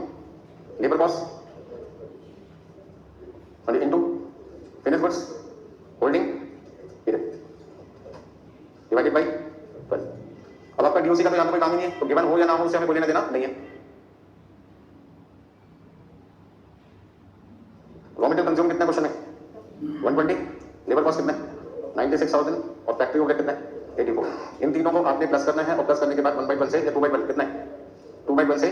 लेबर कॉस्ट और into finish goods holding period divided bye 12। अब आपका डीओसी का तो यहां पे कोई काम ही नहीं है तो गिवन हो या ना हो उससे हमें कोई लेना देना नहीं है। रॉ मटेरियल कंज्यूम कितना क्वेश्चन है 120, लेबर कॉस्ट कितना है 96,000 और फैक्ट्री ओवरहेड कितना है 84। इन तीनों को आपने प्लस करना है और प्लस करने के बाद 1/12 से या 2/12 कितना है 2/12 से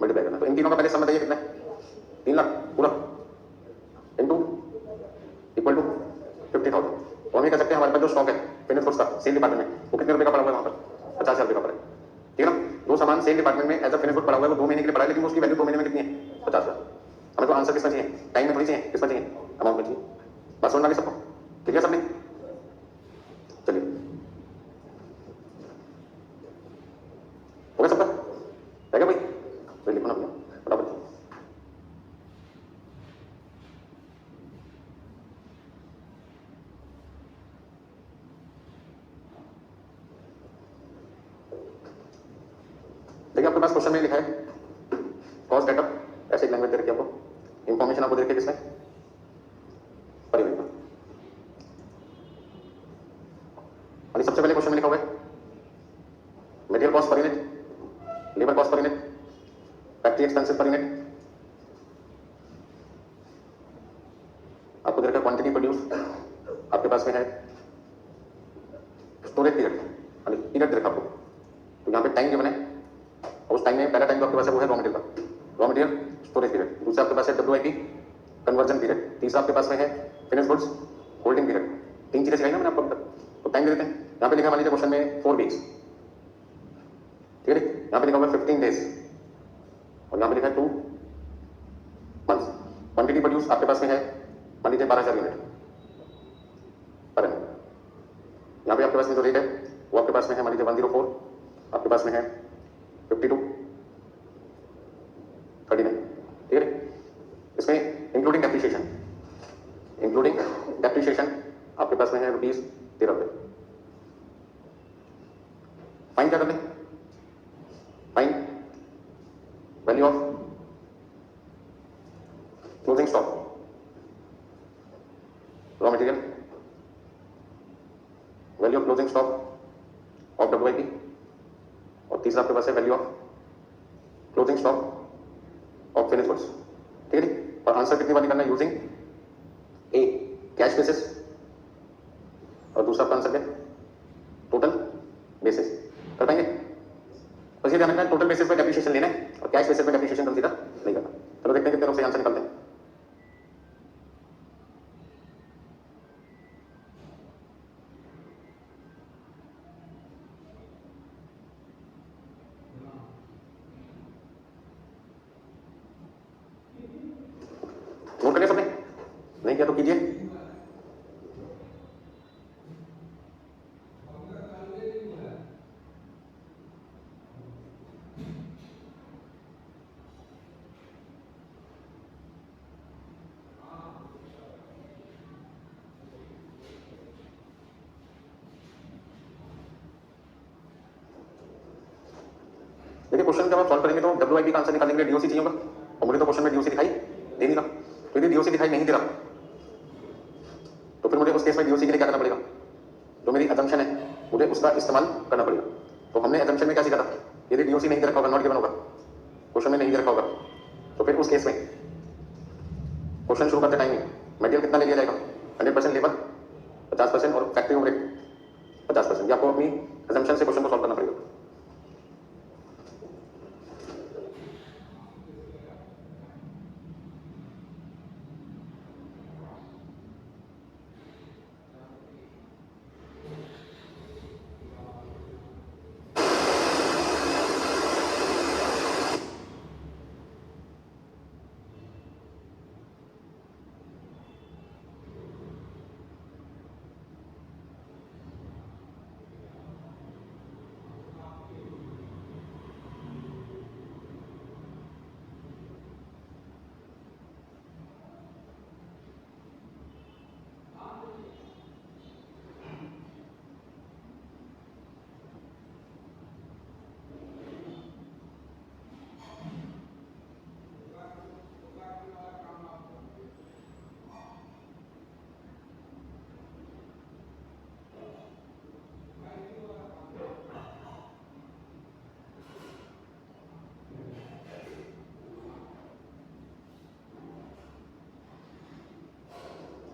मल्टीप्लाई करना। तो इन तीनों का पहले सम बताइए कितना है 3 लाख पूरा इनटू इक्वल टू 50,000। और हम ये कह सकते हैं हमारे पास जो स्टॉक है फिनिश गुड्स का सेल डिपार्टमेंट में वो कितने रुपए का पड़ा हुआ है वहां पर 50,000 रुपए का पड़ा है। ठीक है ना, जो सामान सेल डिपार्टमेंट में एज अ फिनिश गुड पड़ा हुआ है वो 2 महीने के लिए पड़ा है लेकिन उसकी वैल्यू 2 महीने में कितनी है 50,000। हमें तो आंसर किसमें चाहिए टाइम में थोड़ी चाहिए किसमें चाहिए अमाउंट में चाहिए। बस समझ में आ गया सबको ठीक है सबने। चलिए हो गया सबका है क्या भाई लिखो ना भैया फटाफट। देखिए आपके पास क्वेश्चन में लिखा है कॉस्ट डेटा ऐसे एक लैंग्वेज दे रखी है आपको, इंफॉर्मेशन आपको दे रखी है किसमें परिवहन में। और सबसे पहले क्वेश्चन में लिखा हुआ है material cost per unit, labour cost per unit, factory expenses per unit. आपको दे रखा है क्वांटिटी प्रोड्यूस, आपके पास में है स्टोरेज पीरियड यानी पीरियड दे रखा आपको। तो यहाँ पे टाइम गिवन है और उस टाइम में पहला टाइम जो आपके पास है वो है रॉ मटेरियल का, रॉ मटेरियल स्टोरेज पीरियड। दूसरा आपके पास है डब्ल्यूआईपी कन्वर्जन पीरियड। तीसरा आपके पास में है फिनिश गुड्स होल्डिंग पीरियड, 3 चीजें सिखाई ना मैंने आपको अब तक। तो टाइम दे देते हैं। यहाँ पे लिखा मान लीजिए क्वेश्चन में 4 वीक्स, ठीक है। यहाँ पे लिखा हुआ 15 डेज और यहाँ पे लिखा है 2 मंथ्स। क्वांटिटी प्रोड्यूस आपके पास में है मान लीजिए 12,000 यूनिट पर एनम। यहाँ पे आपके पास में जो रेट है वो आपके पास में है मान लीजिए 104, आपके पास में है 52, 39, ठीक है। इसमें इंक्लूडिंग डेप्रिसिएशन, आपके पास में है ₹13। फाइन क्या कर लें? Fine value of closing stock, raw material, value of closing stock of WIP, और तीसरा आपके पास है value of closing stock of finish goods, ठीक है। और आंसर कितनी बार निकालना है? यूजिंग ए कैश बेसिस और दूसरा आपका आंसर क्या? Total basis. कर पाएंगे? बस ये ध्यान रखना है टोटल बेसिस पे डेप्रिसिएशन लेना है और कैश बेसिस पे डेप्रिसिएशन कंसीडर नहीं करना। चलो देखते हैं कितने लोग से आंसर निकालते हैं। नोट करिए सबने, नहीं किया तो कीजिए। देखिए क्वेश्चन जब आप सॉल्व करेंगे तो WIP का आंसर निकालने के लिए DOC चाहिए होगा, और मुझे तो क्वेश्चन में DOC दिखाई दे नहीं रहा। तो यदि DOC दिखाई नहीं दे रहा तो फिर मुझे उस केस में DOC के लिए क्या करना पड़ेगा? जो मेरी अजम्पशन है मुझे उसका इस्तेमाल करना पड़ेगा। तो हमने अजम्पशन में क्या सीखा था? यदि DOC नहीं दे रखा होगा, नॉट गिवन होगा, क्वेश्चन में नहीं दे रखा होगा, तो फिर उस केस में क्वेश्चन शुरू करते टाइम मटेरियल कितना ले लिया जाएगा? 100% लेबर, 50% और फैक्ट्री ओवरहेड 50%। ये आपको अपनी अजम्पशन से क्वेश्चन को सॉल्व करना पड़ेगा।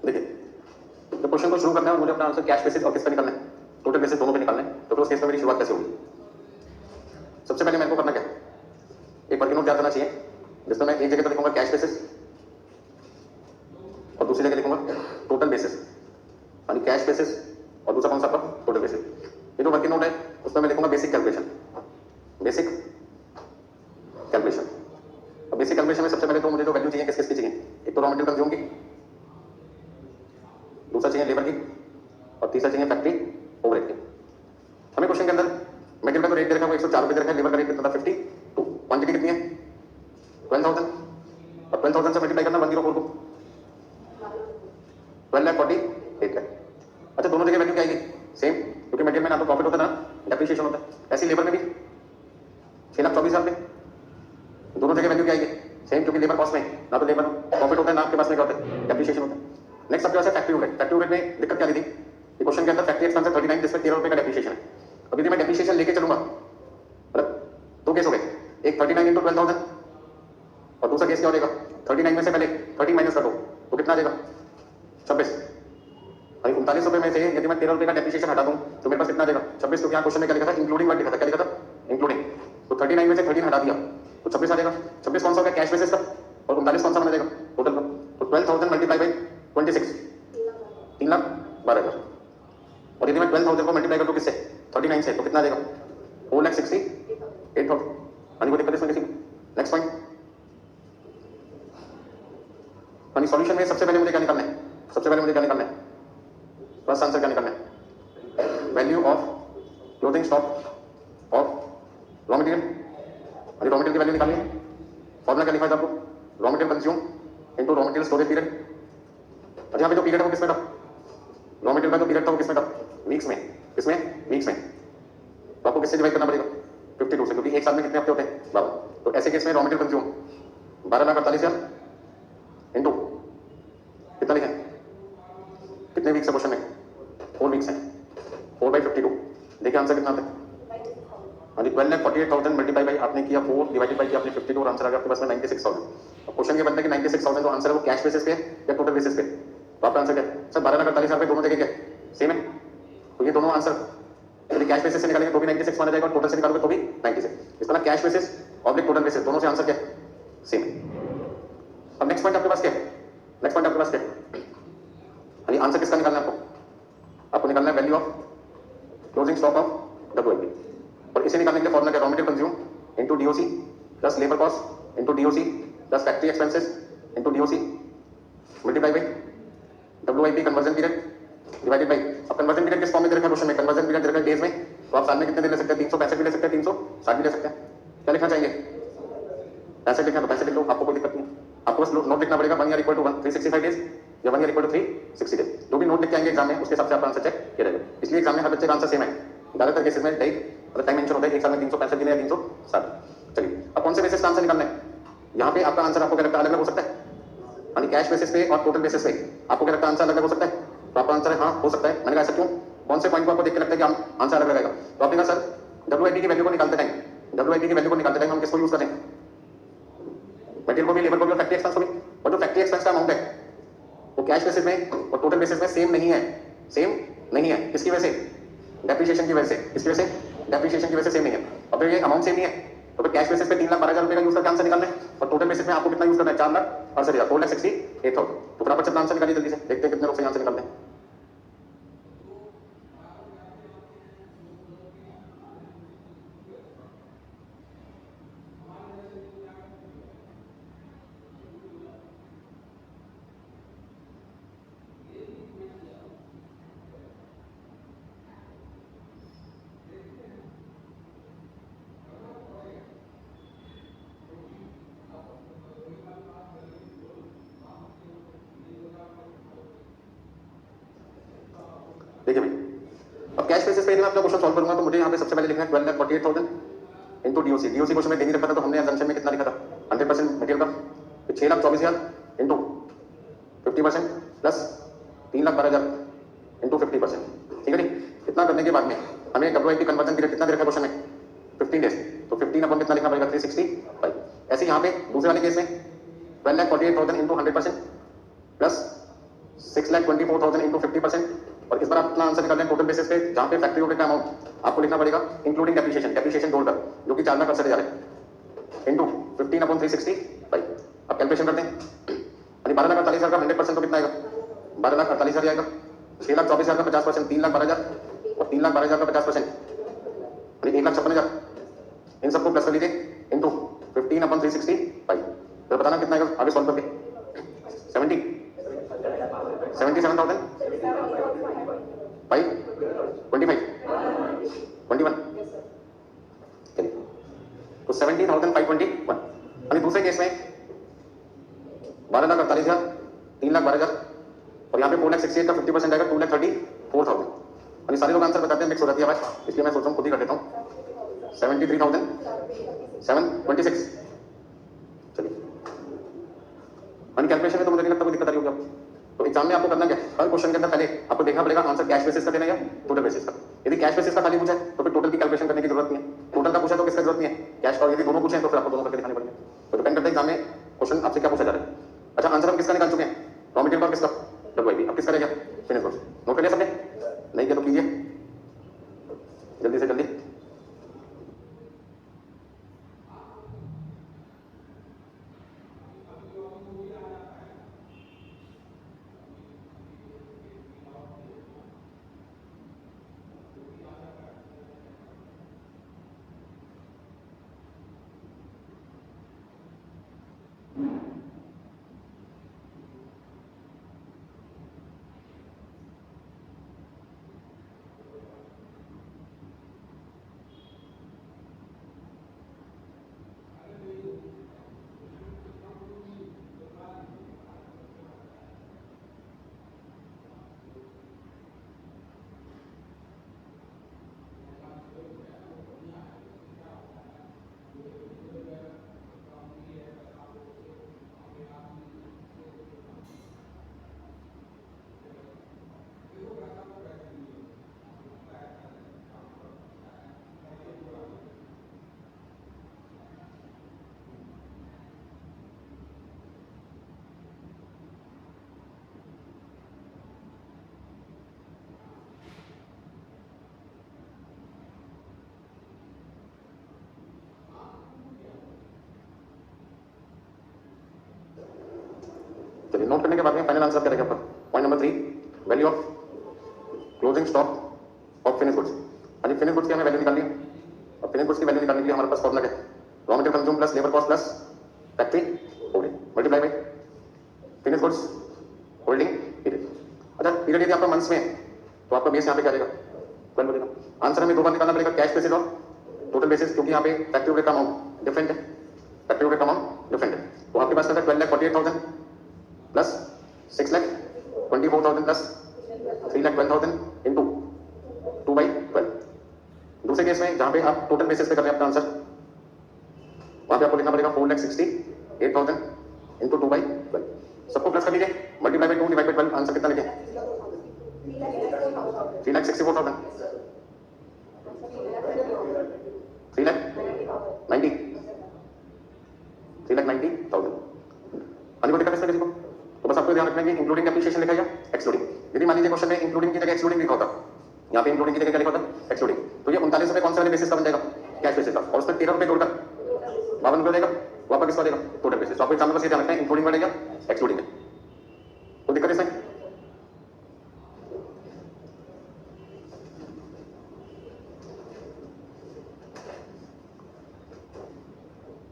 देखिए तो क्वेश्चन को शुरू करना है और मुझे अपना आंसर कैश बेसिस और किस पे निकालना है? टोटल बेसिस दोनों पे निकालना है। तो फिर उस केस में मेरी शुरुआत कैसे होगी? सबसे पहले मेरे को करना क्या? एक वर्किंग नोट याद करना चाहिए जिसमें मैं एक जगह पर लिखूंगा कैश बेसिस और दूसरी जगह लिखूंगा टोटल बेसिस, यानी कैश बेसिस और दूसरा कौन सा आपका? Total basis. ये जो वर्किंग नोट है उसमें मैं लिखूंगा बेसिक कैलकुलेशन, बेसिक कैलकुलेशन। अब बेसिक कैलकुलेशन में सबसे पहले तो मुझे जो वैल्यू चाहिए किस किस की चाहिए? एक तो रॉ मटेरियल कंज्यूम की, दूसरा चाहिए लेबर की, और तीसरा चाहिए फैक्ट्री ओवरहेड की। हमें क्वेश्चन के अंदर मटेरियल का जो रेट दे रखा है वो 104 रुपये दे रखा है, लेबर का रेट कितना था? 52। क्वांटिटी कितनी है? 12,000, और 12,000 से मल्टीप्लाई करना 104 को 12,48,000 है। अच्छा दोनों जगह वैल्यू क्या आएगी? सेम, क्योंकि मटेरियल में ना तो प्रॉफिट होता है ना डेप्रिसिएशन होता है। ऐसी लेबर में भी 6,24,000 पे दोनों जगह वैल्यू क्या आएगी? सेम, क्योंकि लेबर कॉस्ट में ना तो लेबर प्रॉफिट होता है ना आपके पास में क्या होता है? डेप्रिसिएशन होता है। नेक्स्ट आपके पास है फैक्ट्री ओवरहेड। फैक्ट्री ओवरहेड में दिक्कत क्या दी थी? क्वेश्चन के अंदर फैक्ट्री एक्सपेंस है 39 जिसमें 13 रुपये का डेप्रिसिएशन है। अब यदि मैं डेप्रिसिएशन लेके चलूंगा मतलब दो केस हो गए, एक 39 इंटू 12,000 और दूसरा केस क्या हो जाएगा? 39 में से पहले 30 माइनस कर दो तो कितना आ जाएगा? 26। भाई 39 रुपये में से यदि मैं 13 रुपये का डेप्रिसिएशन हटा दूं तो मेरे पास कितना आ जाएगा? 26। क्योंकि यहाँ क्वेश्चन में क्या लिखा था? इंक्लूडिंग वर्ड लिखा था। क्या लिखा था? इंक्लूडिंग। तो 39 में से 13 हटा दिया तो 26 आ जाएगा। 26 कौन सा होगा? कैश बेसिस का। और 39 कौन सा बना जाएगा? टोटल का। तो 12,000 मल्टीप्लाई बाई 26, 3 3,12,000। और यदि मैं 12,000 को मल्टीप्लाई कर दूं किससे 39 से तो कितना आ जाएगा 4,68,000। यानी कोई दिक्कत इसमें किसी नेक्स्ट पॉइंट यानी सॉल्यूशन में सबसे पहले मुझे क्या निकालना है फर्स्ट आंसर क्या निकालना है value of closing stock of raw material. Raw material की वैल्यू निकालनी है। फॉर्मूला क्या लिखा है आपको raw material consume into raw material storage period. और यहाँ पे जो पीरियड है वो किसमें था रॉ मटेरियल का जो पीरियड था वो किसमें था वीक्स में। तो आपको किससे डिवाइड करना पड़ेगा 52 से क्योंकि एक साल में कितने हफ्ते होते हैं 12। तो ऐसे केस में रॉ मटेरियल कंज्यूम 12,48,000 इनटू कितना लिखें कितने वीक्स है क्वेश्चन में 4 वीक्स हैं 4/52। देखिए आंसर कितना आता है 12,48,000 मल्टीप्लाई बाई आपने किया 4 डिवाइडेड बाई किया आपने 52 और आंसर आ गया आपके पास में 96,000। अब क्वेश्चन ये बनता है कि 96,000 जो आंसर है वो कैश बेसिस पे या टोटल बेसिस पे। तो आपका आंसर क्या है सर 12,48,000 दोनों जगह क्या सेम है। तो ये दोनों आंसर यदि कैश बेसिस से निकालेंगे तो भी 96 माना जाएगा और टोटल से निकालोगे तो भी 96। इस तरह कैश बेसिस और टोटल बेसिस दोनों से आंसर क्या सेम है। अब नेक्स्ट पॉइंट आपके पास क्या है यानी आंसर किसका निकालना है आपको निकालना है value of closing stock of WIP। और इसे निकालने के लिए फॉर्मूला क्या raw material consume into DOC plus labour cost into DOC plus factory expenses into DOC multiply by WIP conversion period divided by. अब कन्वर्जन पीरियड किस फॉर्म में दे रखा है क्वेश्चन में कन्वर्जन पीरियड दे रखा है डेज में। तो आप साल में कितने दिन ले सकते हैं 365 भी ले सकते हैं 360 भी ले सकते हैं। क्या लिखना चाहिए 65 लिखना तो 65 लिख लो आपको कोई दिक्कत नहीं। आपको बस नोट लिखना पड़ेगा 1 ईयर इक्वल टू 365 डेज या 1 ईयर इक्वल टू 360 डेज। जो भी नोट लिख के आएंगे एग्जाम में उसके हिसाब से आपका आंसर चेक किया जाएगा। इसलिए एग्जाम में हर बच्चे का आंसर सेम है। ज्यादातर केसेस में टाइम मेंशन होता है एक साल में 365 दिन या 360। चलिए अब कौन से बेसिस का आंसर निकालना है यहाँ पे आपका आंसर आपको क्या लगता है अलग अलग हो सकता है यानी कैश बेसिस पे और टोटल बेसिस पे आपको क्या लगता है आंसर अलग हो सकता है। तो आपका आंसर है हाँ हो सकता है। मैंने कहा ऐसा क्यों कौन से पॉइंट को आपको देख के लगता है कि आंसर अलग रहेगा। तो आपने कहा सर WIP की वैल्यू को निकालते टाइम हम किसको यूज करें मटेरियल को भी लेबर को भी और फैक्ट्री एक्सपेंस को भी। और जो फैक्ट्री एक्सपेंस का अमाउंट है वो कैश बेसिस में और टोटल बेसिस में सेम नहीं है किसकी वजह से डेप्रिसिएशन की वजह से सेम नहीं है। और फिर ये अमाउंट सेम नहीं है तो फिर कैश बेसिस पे 3,12,000 रुपए का यूज करके आंसर निकालना है और टोटल बेसिस में आपको कितना यूज करना है 4,68,000 4,68,000। तो फटाफट से आंसर निकालिए जल्दी से देखते हैं कितने लोग सही आंसर निकालते हैं। देखिए भाई अब कैश बेसिस पे मैं अपना क्वेश्चन सॉल्व करूंगा तो मुझे यहाँ पे सबसे पहले लिखना है 12,48,000 इनटू DOC क्वेश्चन में दे नहीं रखा था तो हमने असम्पशन में कितना लिखा था 100% मटेरियल का 6,24,000 इनटू 50% प्लस 3,12,000 इनटू 50%। ठीक है नहीं इतना करने के बाद में हमें WIP कन्वर्जन पीरियड कितना दे रखा है क्वेश्चन में 15 डेज। तो 15 अपन कितना लिखना पड़ेगा 365। ऐसे यहाँ पे दूसरे वाले केस में 12,48,000 इनटू 100% प्लस 6,24,000 इनटू 50%। और इस बार आप अपना आंसर निकालना है टोटल बेसिस पे जहां पे फैक्ट्री ओवरहेड का अमाउंट आपको लिखना पड़ेगा इंक्लूडिंग डेप्रिसिएशन जोड़कर जो कि 4,68,000 है इनटू 15/365। अब कैलकुलेशन करते हैं यानी 12,48,000 का 100% तो कितना आएगा 12,48,000 आएगा 6,24,000 का 50% 3,12,000 और 3,12,000 का 50% यानी 1,56,000। इन सबको प्लस कर लीजिए इनटू 15/365। तो बताना कितना आएगा आगे सॉल्व करके 77,000 5 25 21। चलिए तो 70,521 यानी दूसरे केस में 12,48,000 3,12,000 और यहाँ पे 4,68,000 का 50% आएगा 2,34,000। यानी सारे लोग आंसर बताते हैं मिक्स हो जाती है आवाज इसलिए मैं सोच रहा हूँ खुद ही कर देता हूँ 73,726। चलिए यानी कैलकुलेशन में तो मुझे नहीं लगता कोई दिक्कत आ रही होगी आपको। तो एग्जाम में आपको करना क्या हर क्वेश्चन के अंदर पहले आपको देखना पड़ेगा आंसर कैश बेसिस का देना या टोटल बेसिस का। यदि कैश बेसिस का खाली पूछा है तो फिर टोटल की कैलकुलेशन करने की जरूरत नहीं है। टोटल का पूछा तो किसका जरूरत नहीं है कैश का। यदि दोनों पूछे तो फिर आपको दोनों करके दिखाने पड़ेंगे। तो डिपेंड करता है एग्जाम में क्वेश्चन आपसे क्या पूछा जा रहा है। अच्छा आंसर हम किसका निकाल चुके हैं रॉ मटेरियल और किसका WIP। अब किसका रह गया फिनिश गुड्स नोट कर लिया सबने नहीं किया तो कीजिए जल्दी से जल्दी। नोट करने के बाद में फाइनल आंसर क्या रहेगा आपका? Point number 3, value of closing stock of finish goods. हाँ जी, फिनिश गुड्स की हमें वैल्यू निकालनी है और फिनिश गुड्स की वैल्यू निकालने के लिए हमारे पास फॉर्मूला क्या है? Raw material consume plus labour cost plus factory overhead multiply by finish goods holding period. अच्छा, पीरियड यदि आपका मंथ्स में है तो आपका बेस यहाँ पे क्या रहेगा? 12 बनेगा। आंसर हमें दो बार निकालना पड़ेगा, कैश बेसिस और टोटल बेसिस, क्योंकि यहाँ पे फैक्ट्री ओवरहेड का अमाउंट डिफरेंट है, फैक्ट्री ओवरहेड का अमाउंट डिफरेंट है। तो आपके पास क्या था? 12,48,000 प्लस 6,24,000 प्लस 3,12,000 इंटू 2/12। दूसरे केस में जहां पे आप टोटल बेसिस पे कर रहे हैं अपना आंसर, वहां पे आपको लिखना पड़ेगा 4,68,000 इंटू 2/12। सबको प्लस कर लीजिए, multiply by 2 divide by 12। Answer कितना लिखें? 3,64,000, 3,90,000, 3,90,000। अन्य को दिक्कत इसमें किसी को? तो बस आपको ध्यान रखना है कि इंक्लूडिंग एप्रिसिएशन लिखा है या एक्सक्लूडिंग। यदि मान लीजिए क्वेश्चन में इंक्लूडिंग की जगह एक्सक्लूडिंग लिखा होता, यहाँ पे इंक्लूडिंग की जगह क्या लिखा होता? एक्सक्लूडिंग। तो ये 39 रुपए कौन से वाले बेसिस का बन जाएगा? कैश बेसिस का। और उसमें 13 रुपए जोड़कर 52 रुपए देगा, वो आपका किसका देगा? Total basis. तो आपको एग्जाम में बस ये ध्यान रखना है इंक्लूडिंग बढ़ेगा एक्सक्लूडिंग है। तो दिक्कत इसमें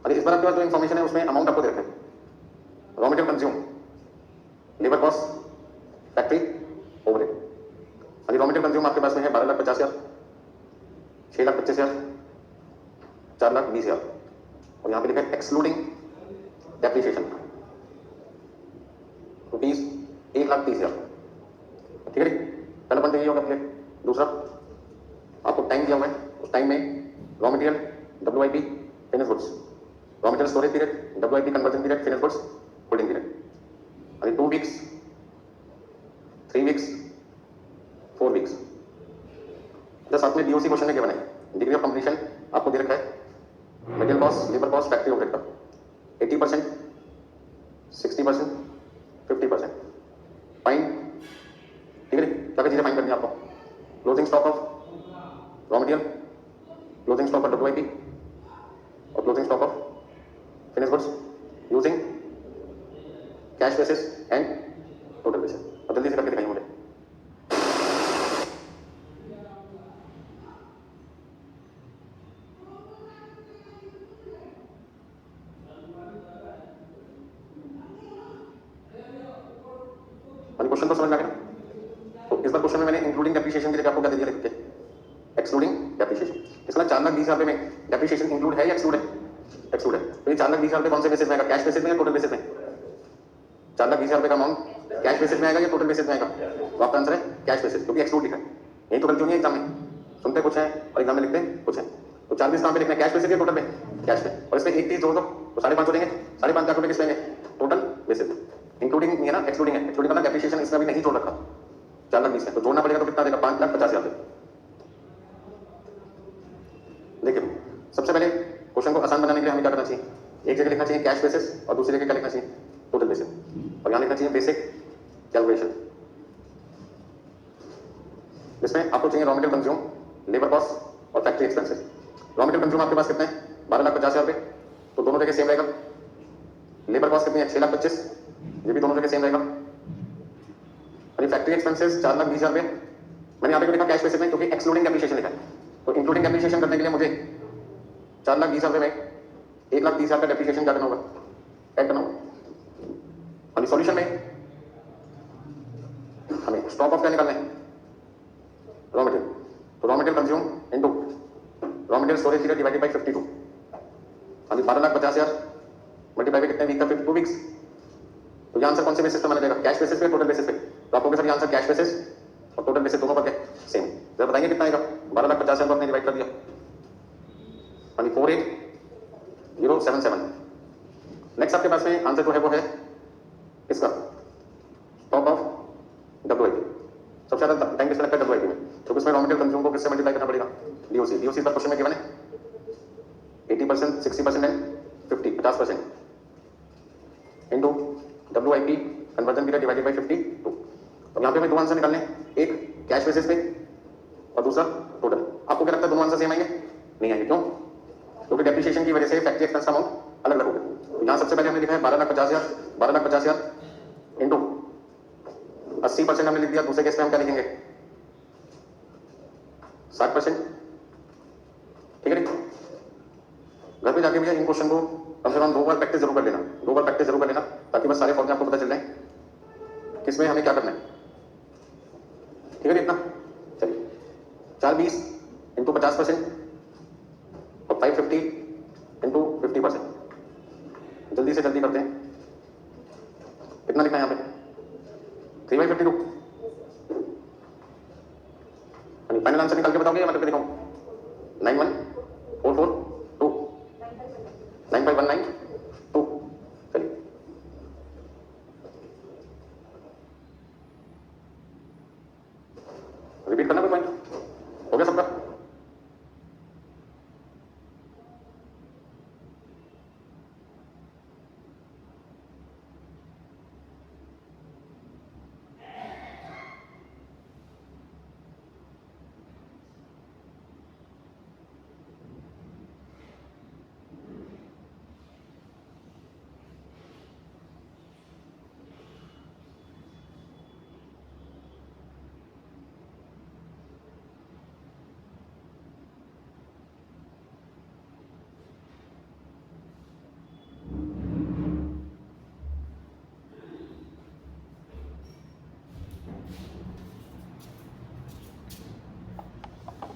अरे इस बार आपके पास जो इन्फॉर्मेशन है उसमें अमाउंट आपको दे रखे हैं, raw material consume, labour cost, factory overhead. अभी रॉ मटेरियल कंज्यूम आपके पास में है 12,50,000, 6,25,000, 4,20,000 और यहाँ पे लिखा है एक्सक्लूडिंग डेप्रिसिएशन रुपीज 1,30,000। ठीक है, पहला पॉइंट यही होगा अपने। दूसरा, आपको टाइम दिया हुआ है, उस टाइम में raw material WIP finish goods, raw material storage period, WIP conversion period, finish goods holding period. अभी 2 वीक्स, 3 वीक्स, 4 वीक्स। जैसे साथ में DOC क्वेश्चन में क्या बने, डिग्री ऑफ कंप्लीशन आपको दे रखा है, material cost, labour cost, factory overhead का 80%, 60%, 50%। फाइन, ठीक है, क्या क्या चीजें फाइन करनी है आपको? Closing stock of raw material, closing stock of WIP और closing stock of finish goods using cash basis and total basis. और जल्दी से करके दिखाइए मुझे। क्वेश्चन तो समझ में आ गया? तो इस बार क्वेश्चन में मैंने इंक्लूडिंग डेप्रिसिएशन की जगह आपको क्या दे दिया लिख के? Excluding depreciation. इसका 4,20,000 में डेप्रिसिएशन इंक्लूड है या एक्सक्लूड है? एक्सक्लूड है। तो ये 4,20,000 कौन से बेसिस में आएगा? कैश बेसिस में या टोटल बेसिस में? 4,20,000 का अमाउंट कैश बेसिस में आएगा या टोटल बेसिस में आएगा? तो आपका आंसर है कैश बेसिस, क्योंकि एक्सक्लूड लिखा है। यही तो गलती नहीं है एग्जाम में, सुनते कुछ है और एग्जाम में लिखते कुछ है। तो 4,20,000 कहां पे लिखना है? कैश बेसिस या टोटल में? कैश में। और इसमें 1,30,000 जोड़ दो तो 5,500 देंगे, 5,500 रुपए किस लेंगे? टोटल बेसिस में। इंक्लूडिंग नहीं है ना, एक्सक्लूडिंग है। एक्सक्लूडिंग का डेप्रिसिएशन इसमें भी नहीं जोड़ रखा 4,20,000 में, तो जोड़ना पड़ेगा। तो कितना देगा? 5,50,000 देगा। देखिए, सबसे पहले क्वेश्चन को आसान बनाने के लिए हमें क्या करना चाहिए? एक जगह लिखना चाहिए कैश बेसिस और दूसरी जगह क्या लिखना चाहिए? Total basis. और यहां लिखना चाहिए बेसिक कैलकुलेशन। इसमें आपको चाहिए raw material consume, labour cost और factory expenses. Raw material consume आपके पास कितने हैं? 12,50,000 रुपए, तो दोनों जगह सेम रहेगा। लेबर कॉस्ट कितनी है? 6,25,000, ये भी दोनों जगह सेम रहेगा। और फैक्ट्री एक्सपेंसेस 4,20,000 रुपए, मैंने यहाँ पे लिखा कैश बेसिस में क्योंकि एक्सक्लूडिंग डेप्रिसिएशन लिखा है। तो इंक्लूडिंग डेप्रिसिएशन करने के लिए मुझे 4,20,000 रुपए में 1,30,000 का डेप्रिसिएशन क्या करना होगा? ऐड करना होगा। और सॉल्यूशन में हमें स्टॉक ऑफ क्या निकालना है? Raw material. तो raw material consume into raw material storage period divided by 52। अभी 12,50,000 मल्टीप्लाई बाय कितने वीक का? 52 वीक्स। तो ये आंसर कौन से बेसिस पे माना जाएगा? कैश बेसिस पे, टोटल बेसिस पे? तो आपको सर ये आंसर कैश बेसिस और टोटल बेसिस दोनों पर क्या सेम? जरा बताएंगे कितना आएगा? 12,50,000 को आपने डिवाइड कर दिया 48,077। नेक्स्ट आपके पास में आंसर जो है वो है इसका स्टॉक ऑफ WIP। सबसे ज्यादा टाइम किसमें लगता है? WIP में। तो इसमें रॉ मटेरियल कंज्यूम को किससे मल्टीप्लाई करना पड़ेगा? DOC। DOC पर क्वेश्चन में गिवन है 80%, 60% and 50% into WIP conversion period divided by 52। अब यहाँ पे हमें दो आंसर निकालने हैं, एक कैश बेसिस पे और दूसरा टोटल। आपको क्या लगता है दोनों आंसर सेम आएंगे? नहीं आएंगे। क्यों? क्योंकि डेप्रिसिएशन की वजह से फैक्ट्री एक्सपेंस का अमाउंट अलग अलग होगा। तो यहाँ सबसे पहले हमने लिखा है 12,50,000, 12,50,000 इंटू 80% हमने लिख दिया, दूसरे केस में हम क्या लिखेंगे 60%। ठीक है, घर पे जाके भैया इन क्वेश्चन को कम से कम 2 बार प्रैक्टिस जरूर कर लेना, 2 बार प्रैक्टिस जरूर कर लेना, ताकि बस सारे फॉर्मूले आपको पता चल जाए किसमें हमें क्या करना है। ठीक है, इतना चलिए 420 इंटू 50% और 550 इंटू 50%। जल्दी से जल्दी करते हैं, कितना लिखना है यहाँ पे 3/52। फाइनल आंसर निकाल के बताओगे या मैं करके दिखाऊं?